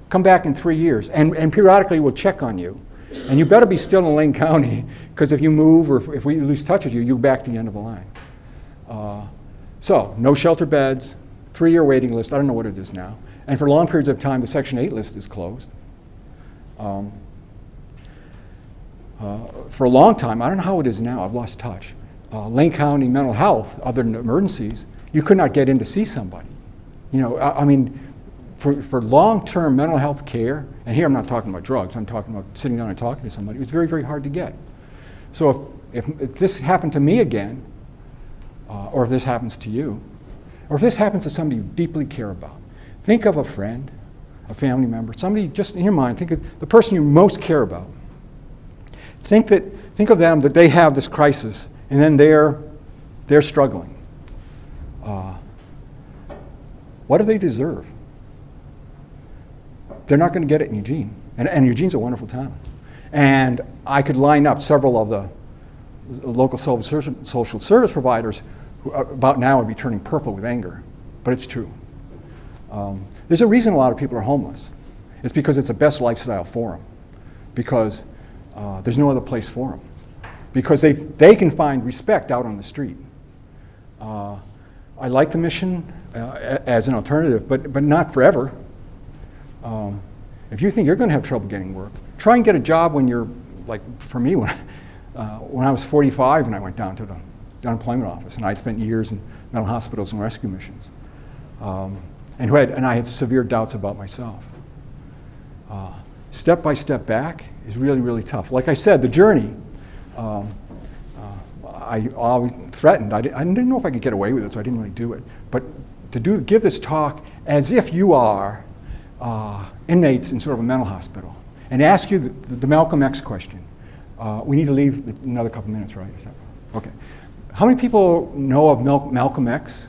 [SPEAKER 2] Come back in 3 years, and periodically we'll check on you. And you better be still in Lane County, because if you move or if we lose touch with you, you're back to the end of the line. So no shelter beds, 3-year waiting list, I don't know what it is now. And for long periods of time, the Section 8 list is closed. For a long time, I don't know how it is now, I've lost touch. Lane County mental health, other than emergencies, you could not get in to see somebody. You know, I mean, for long-term mental health care, and here I'm not talking about drugs, I'm talking about sitting down and talking to somebody, it was very, very hard to get. So if this happened to me again, or if this happens to you, or if this happens to somebody you deeply care about, think of a friend, a family member, somebody just in your mind, think of the person you most care about. Think of them, that they have this crisis, and then they're struggling. What do they deserve? They're not going to get it in Eugene, and Eugene's a wonderful town. And I could line up several of the local social service providers who about now would be turning purple with anger, but it's true. There's a reason a lot of people are homeless. It's because it's the best lifestyle for them, because there's no other place for them, because they can find respect out on the street. I like the mission as an alternative, but not forever. If you think you're going to have trouble getting work, try and get a job when you're, like for me, when I was 45 and I went down to the unemployment office, and I'd spent years in mental hospitals and rescue missions, and I had severe doubts about myself. Step by step back is really, really tough. Like I said, the journey, I always threatened. I didn't know if I could get away with it, so I didn't really do it. But to give this talk as if you are inmates in sort of a mental hospital, and ask you the Malcolm X question. We need to leave in another couple minutes, right? Is that, okay. How many people know of Malcolm X?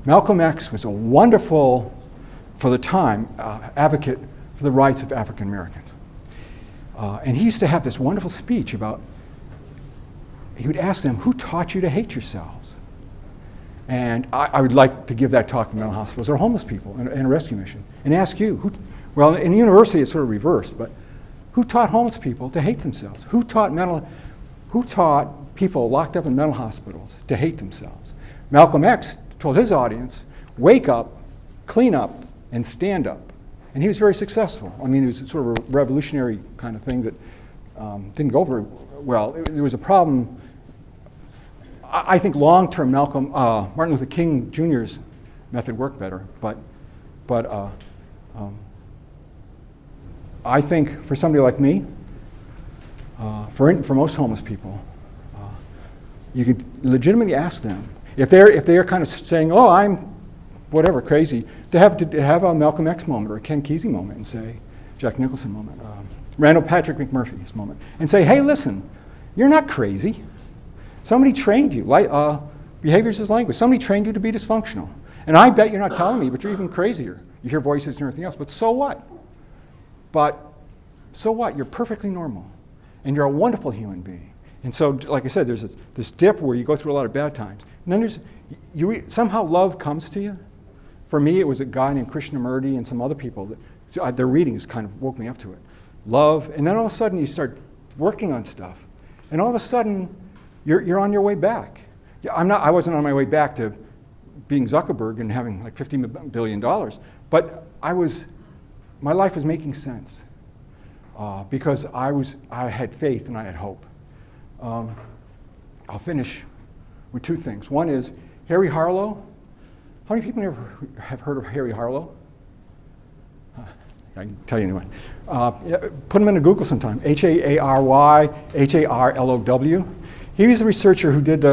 [SPEAKER 2] Malcolm X was a wonderful, for the time, advocate for the rights of African Americans. And he used to have this wonderful speech about, he would ask them, who taught you to hate yourselves? And I would like to give that talk to mental hospitals or homeless people in a rescue mission, and ask you, well, in the university it's sort of reversed, but who taught homeless people to hate themselves? Who taught people locked up in mental hospitals to hate themselves? Malcolm X told his audience, wake up, clean up, and stand up. And he was very successful. I mean, it was sort of a revolutionary kind of thing that didn't go very well. There was a problem. I think long-term Martin Luther King Jr.'s method worked better, but I think for somebody like me, For most homeless people, you could legitimately ask them if they're kind of saying, "Oh, I'm whatever crazy," to have a Malcolm X moment or a Ken Kesey moment and say, Jack Nicholson moment, Randall Patrick McMurphy's moment, and say, "Hey, listen, you're not crazy. Somebody trained you. Behaviors is language. Somebody trained you to be dysfunctional. And I bet you're not telling me, but you're even crazier. You hear voices and everything else, but so what? So what? You're perfectly normal, and you're a wonderful human being." And so, like I said, there's this dip where you go through a lot of bad times, and then somehow love comes to you. For me, it was a guy named Krishnamurti and some other people. Their readings kind of woke me up to it. Love, and then all of a sudden you start working on stuff, and all of a sudden you're on your way back. I wasn't on my way back to being Zuckerberg and having like $50 billion, but my life was making sense because I had faith and I had hope. I'll finish with two things. One is Harry Harlow. How many people have heard of Harry Harlow? I can tell you anyway. Put him into Google sometime. Harry, Harlow. He was a researcher who did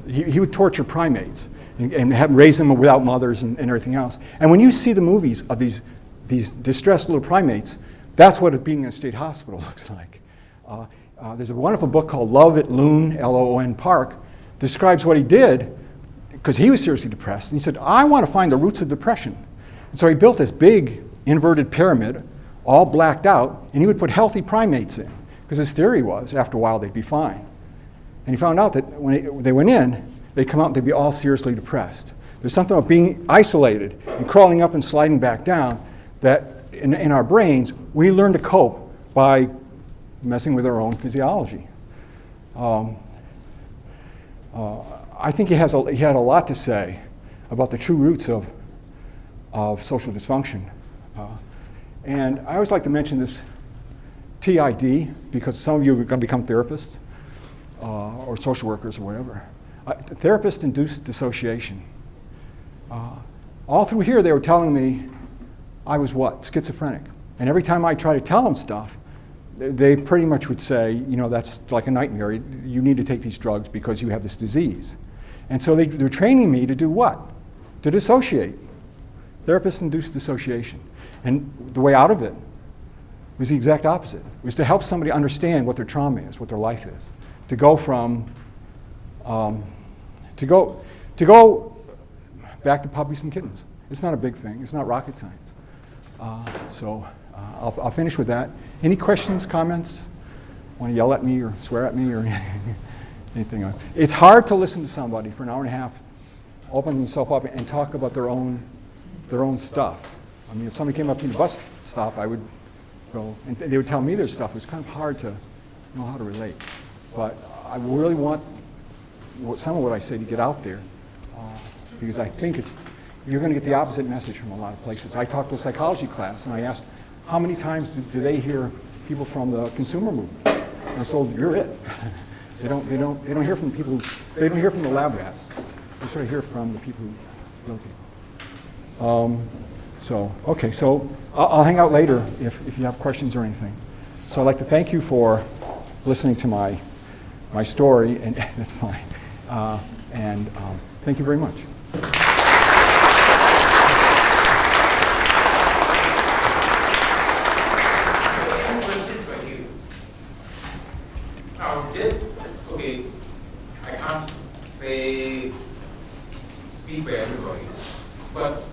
[SPEAKER 2] he would torture primates and raise them without mothers and everything else. And when you see the movies of these distressed little primates, that's what being in a state hospital looks like. There's a wonderful book called Love at Loon, Loon Park, describes what he did because he was seriously depressed. And he said, "I want to find the roots of depression." And so he built this big inverted pyramid, all blacked out, and he would put healthy primates in because his theory was after a while they'd be fine. And he found out that when they went in, they'd come out and they'd be all seriously depressed. There's something about being isolated and crawling up and sliding back down that in our brains, we learn to cope by messing with our own physiology. I think he had a lot to say about the true roots of social dysfunction. And I always like to mention this TID because some of you are going to become therapists or social workers or whatever. Therapist-induced dissociation. All through here they were telling me I was what? Schizophrenic. And every time I try to tell them stuff, they pretty much would say, that's like a nightmare. You need to take these drugs because you have this disease. And so they were training me to do what? To dissociate. Therapist-induced dissociation. And the way out of it was the exact opposite. It was to help somebody understand what their trauma is, what their life is. To go from, to go back to puppies and kittens. It's not a big thing. It's not rocket science. I'll finish with that. Any questions, comments? Want to yell at me or swear at me or anything else? It's hard to listen to somebody for an hour and a half, open themselves up and talk about their own stuff. I mean, if somebody came up to the bus stop, I would go, and they would tell me their stuff. It was kind of hard to know how to relate. But I really want some of what I say to get out there because I think you're going to get the opposite message from a lot of places. I talked to a psychology class and I asked, how many times do they hear people from the consumer movement? And I was told, you're it. They don't hear from the people they don't hear from the lab rats. They sort of hear from the people who kill people. So I'll hang out later if you have questions or anything. So I'd like to thank you for listening to my story, and that's fine. Thank you very much.
[SPEAKER 1] I can't speak for everybody, but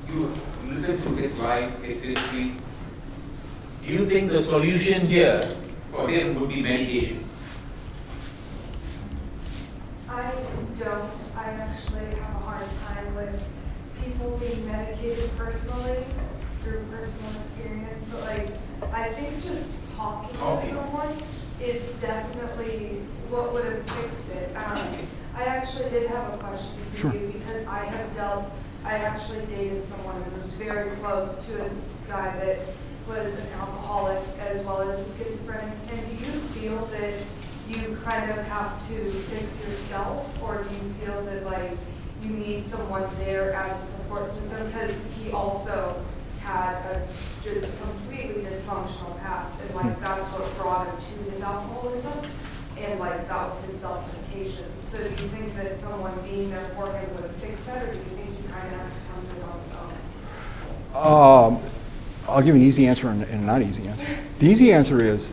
[SPEAKER 1] you listen to his life, his history. Do you think the solution here for him would be medication?
[SPEAKER 3] I don't. I actually have a hard time with people being medicated personally through personal experience, but I think just talking to someone is definitely what would have fixed it. I actually did have a question for you because I actually dated someone who was very close to a guy that was an alcoholic as well as a schizophrenic. And do you feel that you kind of have to fix yourself, or do you feel that you need someone there as a support system? Because he also had a just completely dysfunctional past, and like that's what brought him to his alcoholism, and like that was his self-medication. So do you think that someone being there for him would fix that, or do you think he kind of has to come to it on his own?
[SPEAKER 2] I'll give you an easy answer and a not easy answer. The easy answer is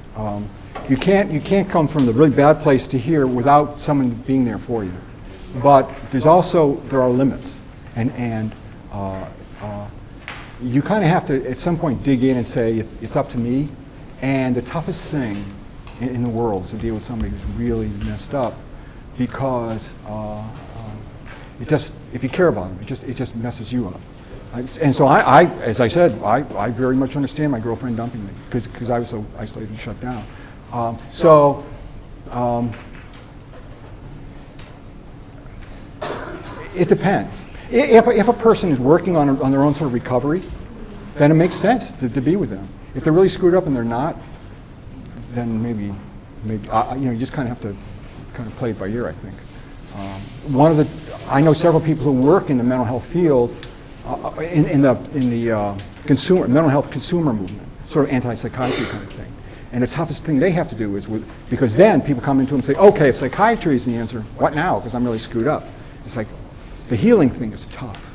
[SPEAKER 2] you can't come from the really bad place to here without someone being there for you. But there are limits, and you kind of have to at some point dig in and say it's up to me. And the toughest thing in the world is to deal with somebody who's really messed up, because if you care about them, it just messes you up. And so as I said, I very much understand my girlfriend dumping me because I was so isolated and shut down. It depends. If a person is working on their own sort of recovery, then it makes sense to be with them. If they're really screwed up and they're not, then maybe you just kind of have to kind of play it by ear, I think. I know several people who work in the mental health field, in the mental health consumer movement, sort of anti-psychiatry kind of thing. And the toughest thing they have to do is because then people come into them and say, okay, if psychiatry is the answer, what now? Because I'm really screwed up. It's like the healing thing is tough.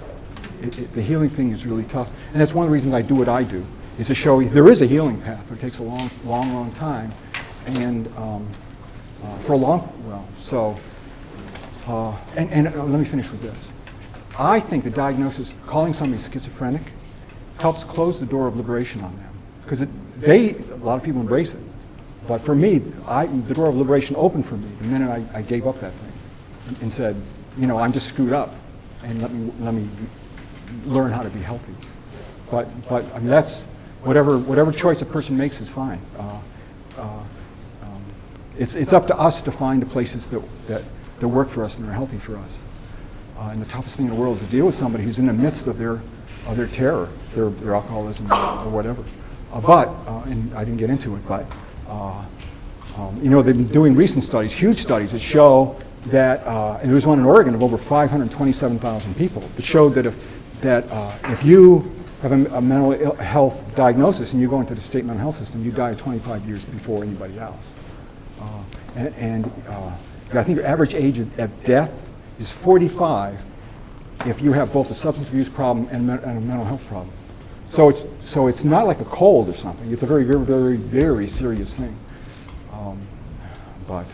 [SPEAKER 2] The healing thing is really tough. And that's one of the reasons I do what I do, is to show you there is a healing path, but it takes a long time. And let me finish with this. I think the diagnosis, calling somebody schizophrenic, helps close the door of liberation on them. Because a lot of people embrace it. But for me, the door of liberation opened for me the minute I gave up that thing and said, I'm just screwed up, and let me learn how to be healthy. But I mean, that's whatever choice a person makes is fine. It's up to us to find the places that work for us and are healthy for us. And the toughest thing in the world is to deal with somebody who's in the midst of their terror, their alcoholism or whatever. And I didn't get into it, but they've been doing recent studies, huge studies that show that, and there was one in Oregon of over 527,000 people that showed that if you have a mental health diagnosis and you go into the state mental health system, you die 25 years before anybody else. I think your average age of death is 45 if you have both a substance abuse problem and a mental health problem. So it's not like a cold or something. It's a very, very, very, very serious thing. But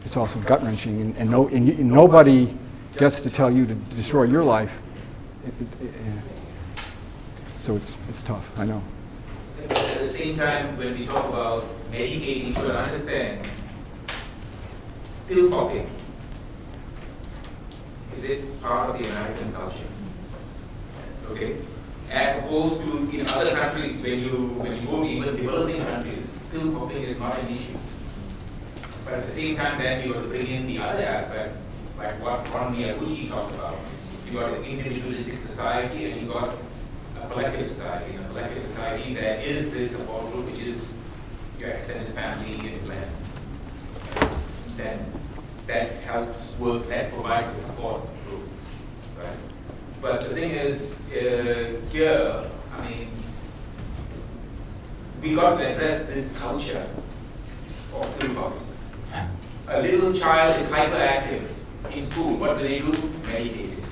[SPEAKER 2] it's also gut-wrenching, and nobody gets to tell you to destroy your life. So it's tough, I know.
[SPEAKER 1] At the same time, when we talk about medicating, you should understand, pill popping, is it part of the American culture? Okay? As opposed to in other countries, when you go to even developing countries, pill popping is not an issue. But at the same time, then you have to bring in the other aspect, like what Ron Miyaguchi talked about. You got an individualistic society and you got a collective society. In a collective society, there is this support group, which is your extended family and clan. Then that helps work, that provides the support group, right? But the thing is, here, I mean, we got to address this culture of pill popping. A little child is hyperactive in school. What do? Meditate it.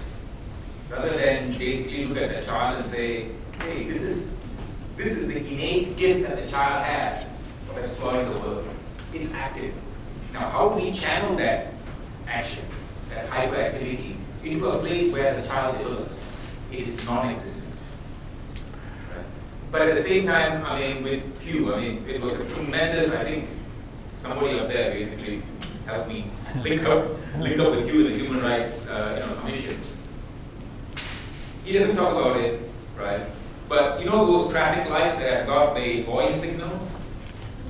[SPEAKER 1] Rather than basically look at the child and say, hey, this is the innate gift that the child has of exploring the world. It's active. Now, how do we channel that action, that hyperactivity, into a place where the child develops? It is non-existent. Right? But at the same time, I mean, with Hugh, I mean, it was a tremendous, I think, somebody up there basically helped me link up with Hugh in the Human Rights Commission. He doesn't talk about it, right? But you know those traffic lights that have got the voice signal?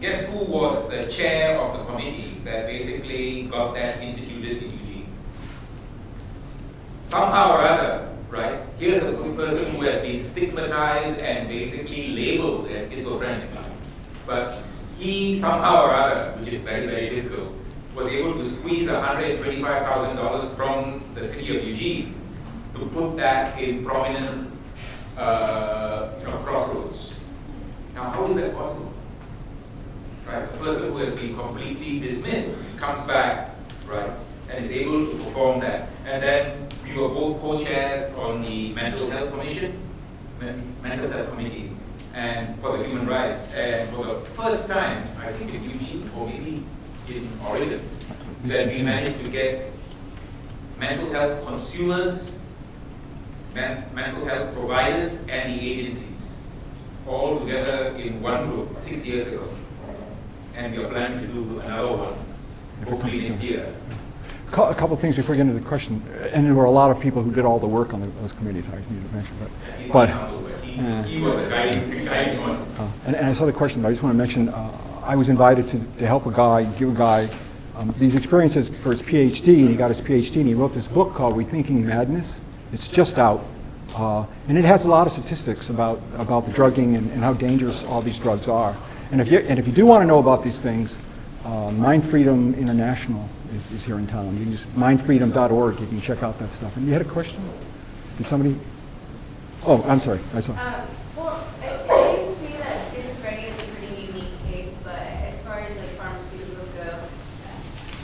[SPEAKER 1] Guess who was the chair of the committee that basically got that instituted in Eugene? Somehow or other, right? Here's a person who has been stigmatized and basically labeled as schizophrenic. But he somehow or other, which is very, very difficult, was able to squeeze $125,000 from the city of Eugene to put that in prominent comes back, right, and is able to perform that. And then we were both co-chairs on the mental health commission, mental health committee, and for the human rights. And for the first time, I think in Eugene or maybe in Oregon, that we managed to get mental health consumers, mental health providers, and the agencies all together in one group 6 years ago. And we are planning to do another one, hopefully next year.
[SPEAKER 2] A couple of things before we get into the question, and there were a lot of people who did all the work on those committees. I just need to mention, but
[SPEAKER 1] he was the guiding one.
[SPEAKER 2] And I saw the question, but I just want to mention I was invited to help give a guy these experiences for his PhD, and he got his PhD, and he wrote this book called Rethinking Madness. It's just out, and it has a lot of statistics about the drugging and how dangerous all these drugs are. And if you do want to know about these things, Mind Freedom International is here in town. You can just mindfreedom.org. You can check out that stuff. And you had a question? Did somebody? Oh, I'm sorry. I saw.
[SPEAKER 4] Well, it seems to me that schizophrenia is a pretty unique case, but as far as like pharmaceuticals go,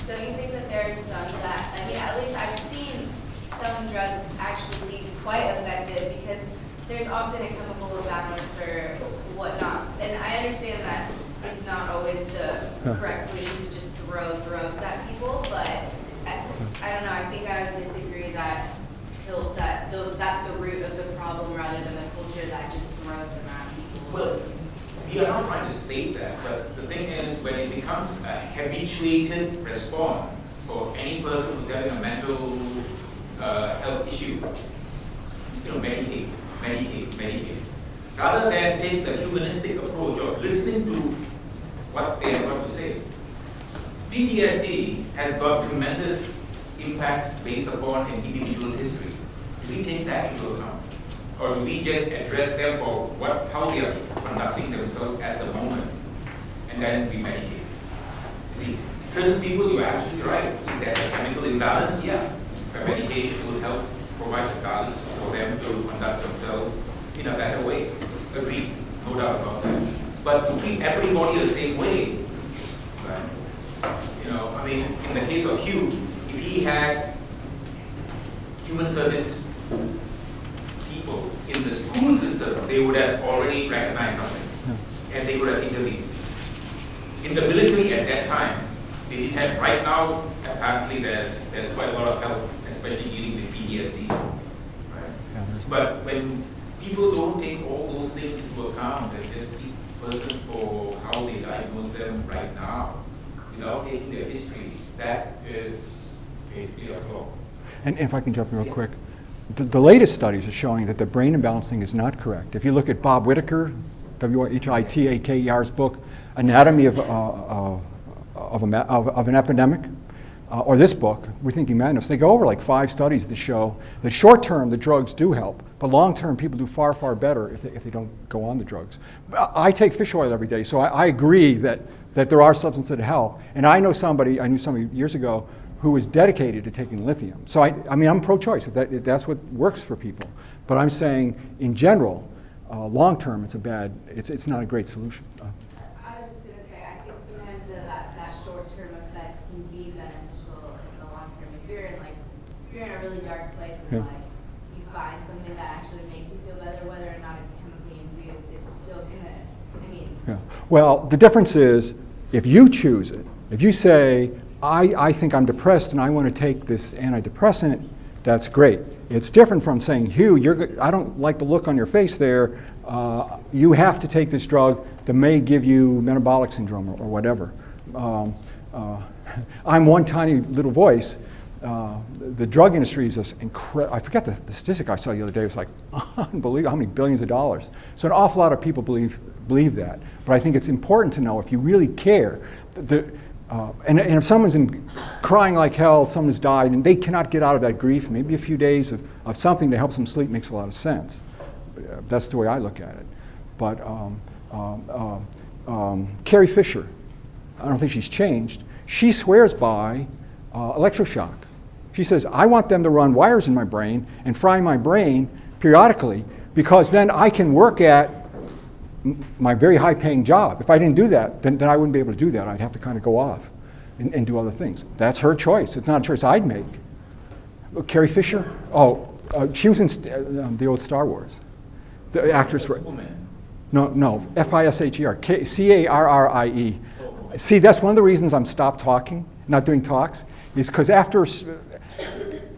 [SPEAKER 4] don't you think that there are some that, I mean, at least I've seen some drugs actually be quite effective because there's often a chemical imbalance or whatnot. And I understand that it's not always the correct solution to just throw drugs at people, but I don't know, I think I would disagree that that's the root of the problem rather than the culture that just throws them at people.
[SPEAKER 1] Well, we are not trying to state that, but the thing is, when it becomes a habituated response for any person who's having a mental health issue, medicate. Rather than take the humanistic approach of listening to what they have got to say. PTSD has got tremendous impact based upon an individual's history. Do we take that into account? Or do we just address them for how they are conducting themselves at the moment, and then we medicate? You see, certain people, you're absolutely right. If there's a chemical imbalance, yeah, a medication will help provide a balance for them to conduct themselves in a better way. Agreed, no doubt about that. But to treat everybody the same way, right? I mean, in the case of Hugh, if he had human service people in the school system, they would have already recognized something, and they would have intervened. In the military at that time, they didn't have. Right now, apparently there's quite a lot of help, especially dealing with PTSD. Right?
[SPEAKER 2] Yeah,
[SPEAKER 1] but when people don't take all those things into account and just keep person for how they diagnose them right now, without taking their history, that is basically a flaw.
[SPEAKER 2] And if I can jump in real quick, the latest studies are showing that the brain imbalance thing is not correct. If you look at Bob Whitaker, Whitaker's book, Anatomy of an Epidemic, or this book, Rethinking Madness, they go over like 5 studies that show that short term the drugs do help, but long term people do far, far better if they don't go on the drugs. I take fish oil every day, so I agree that there are substances that help. And I knew somebody years ago who was dedicated to taking lithium. So I mean, I'm pro-choice if that's what works for people. But I'm saying in general, long term, it's not a great solution.
[SPEAKER 4] I was just going to say, I think sometimes that short-term effect can be beneficial in the long term. If you're in a really dark place and you find something that actually makes you feel better, whether or not it's chemically induced, it's still gonna.
[SPEAKER 2] Yeah. Well, the difference is if you choose it. If you say, I think I'm depressed and I want to take this antidepressant, that's great. It's different from saying, Hugh, I don't like the look on your face there. You have to take this drug that may give you metabolic syndrome or whatever. I'm one tiny little voice. The drug industry is just incredible. I forget the statistic I saw the other day. It was like unbelievable how many billions of dollars. So an awful lot of people believe that. But I think it's important to know if you really care. And if someone's crying like hell, someone's died, and they cannot get out of that grief, maybe a few days of something to help them sleep makes a lot of sense. That's the way I look at it. But Carrie Fisher, I don't think she's changed. She swears by electroshock. She says, I want them to run wires in my brain and fry my brain periodically because then I can work at my very high-paying job. If I didn't do that, then I wouldn't be able to do that. I'd have to kind of go off. and do other things. That's her choice. It's not a choice I'd make. Carrie Fisher? Oh, she was in the old Star Wars. The actress. No, Fisher. Carrie. See, that's one of the reasons I'm stopped talking, not doing talks, is because after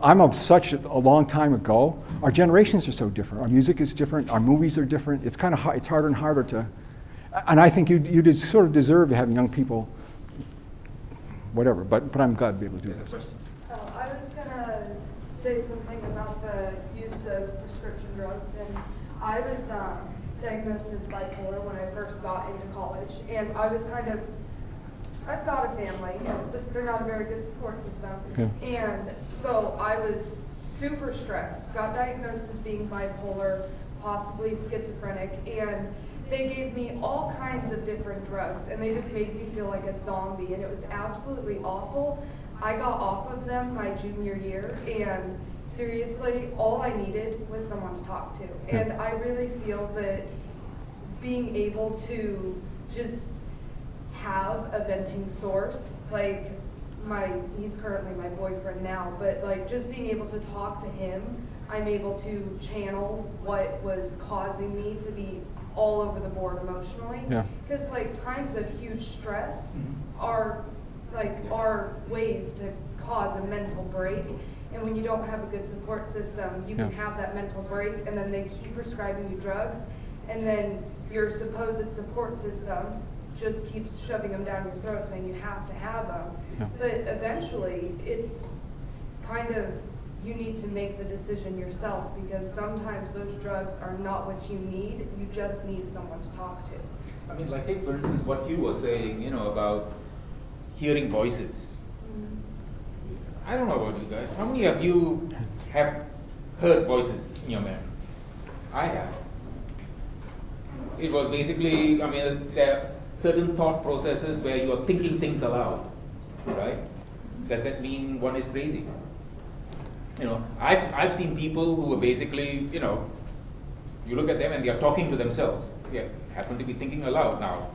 [SPEAKER 2] I'm of such a long time ago, our generations are so different. Our music is different. Our movies are different. It's kind of hard, it's harder and harder to. And I think you sort of deserve to have young people, whatever. But I'm glad to be able to do this.
[SPEAKER 3] I was gonna say something about the use of prescription drugs, and I was diagnosed as bipolar when I first got into college, and I was kind of. I've got a family, but they're not a very good support system.
[SPEAKER 2] Yeah.
[SPEAKER 3] And so I was super stressed, got diagnosed as being bipolar, possibly schizophrenic, and they gave me all kinds of different drugs, and they just made me feel like a zombie, and it was absolutely awful. I got off of them my junior year, and seriously, all I needed was someone to talk to.
[SPEAKER 2] Yeah.
[SPEAKER 3] And I really feel that being able to just have a venting source, like he's currently my boyfriend now, but like just being able to talk to him, I'm able to channel what was causing me to be all over the board emotionally.
[SPEAKER 2] Yeah.
[SPEAKER 3] Because like times of huge stress are ways to cause a mental break. And when you don't have a good support system, you can have that mental break, and then they keep prescribing you drugs, and then your supposed support system just keeps shoving them down your throat saying you have to have them.
[SPEAKER 2] Yeah.
[SPEAKER 3] But eventually it's kind of, you need to make the decision yourself, because sometimes those drugs are not what you need, you just need someone to talk to.
[SPEAKER 1] I mean, like take for instance what Hugh was saying, about hearing voices. I don't know about you guys. How many of you have heard voices in your mind? I have. It was basically, there are certain thought processes where you are thinking things aloud, right? Does that mean one is crazy? I've seen people who are basically, you look at them and they are talking to themselves. They happen to be thinking aloud now.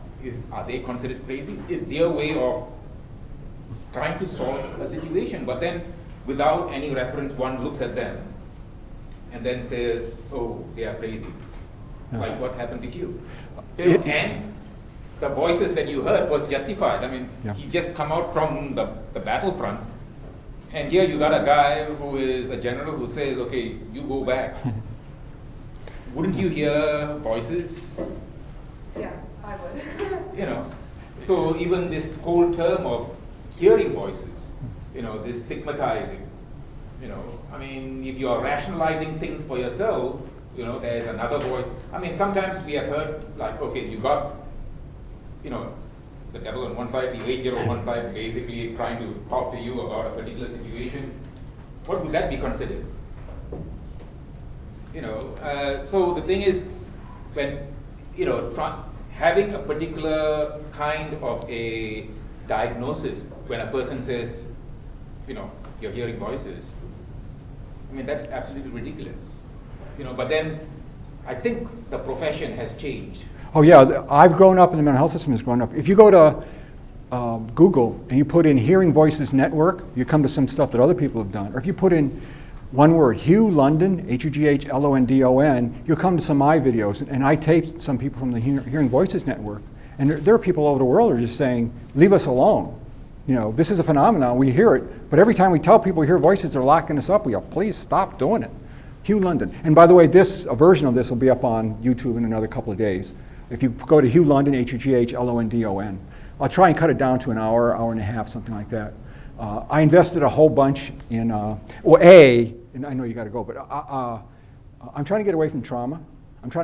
[SPEAKER 1] Are they considered crazy? Is their way of trying to solve a situation, but then without any reference, one looks at them and then says, oh, they are crazy.
[SPEAKER 2] Yeah.
[SPEAKER 1] Like what happened to you. And the voices that you heard was justified. He just come out from the battlefront, and here you got a guy who is a general who says, okay, you go back. Wouldn't you hear voices?
[SPEAKER 3] Yeah, I would.
[SPEAKER 1] So even this whole term of hearing voices, this stigmatizing, if you are rationalizing things for yourself, there's another voice. Sometimes we have heard like, okay, you got, the devil on one side, the angel on one side, basically trying to talk to you about a particular situation. What would that be considered? So the thing is, when, having a particular kind of a diagnosis, when a person says, you're hearing voices, that's absolutely ridiculous. But then I think the profession has changed.
[SPEAKER 2] Oh yeah, I've grown up, and the mental health system has grown up. If you go to Google and you put in Hearing Voices Network, you come to some stuff that other people have done. Or if you put in one word, Hugh London, H-U-G-H-L-O-N-D-O-N, you'll come to some of my videos. And I taped some people from the Hearing Voices Network. And there are people all over the world who are just saying, leave us alone. This is a phenomenon, we hear it. But every time we tell people we hear voices, they're locking us up. We go, please stop doing it. Hugh London. And by the way, a version of this will be up on YouTube in another couple of days. If you go to Hugh London, H-U-G-H-L-O-N-D-O-N. I'll try and cut it down to an hour, hour and a half, something like that. I invested a whole bunch in, and I know you got to go, but I'm trying to get away from trauma. I'm trying to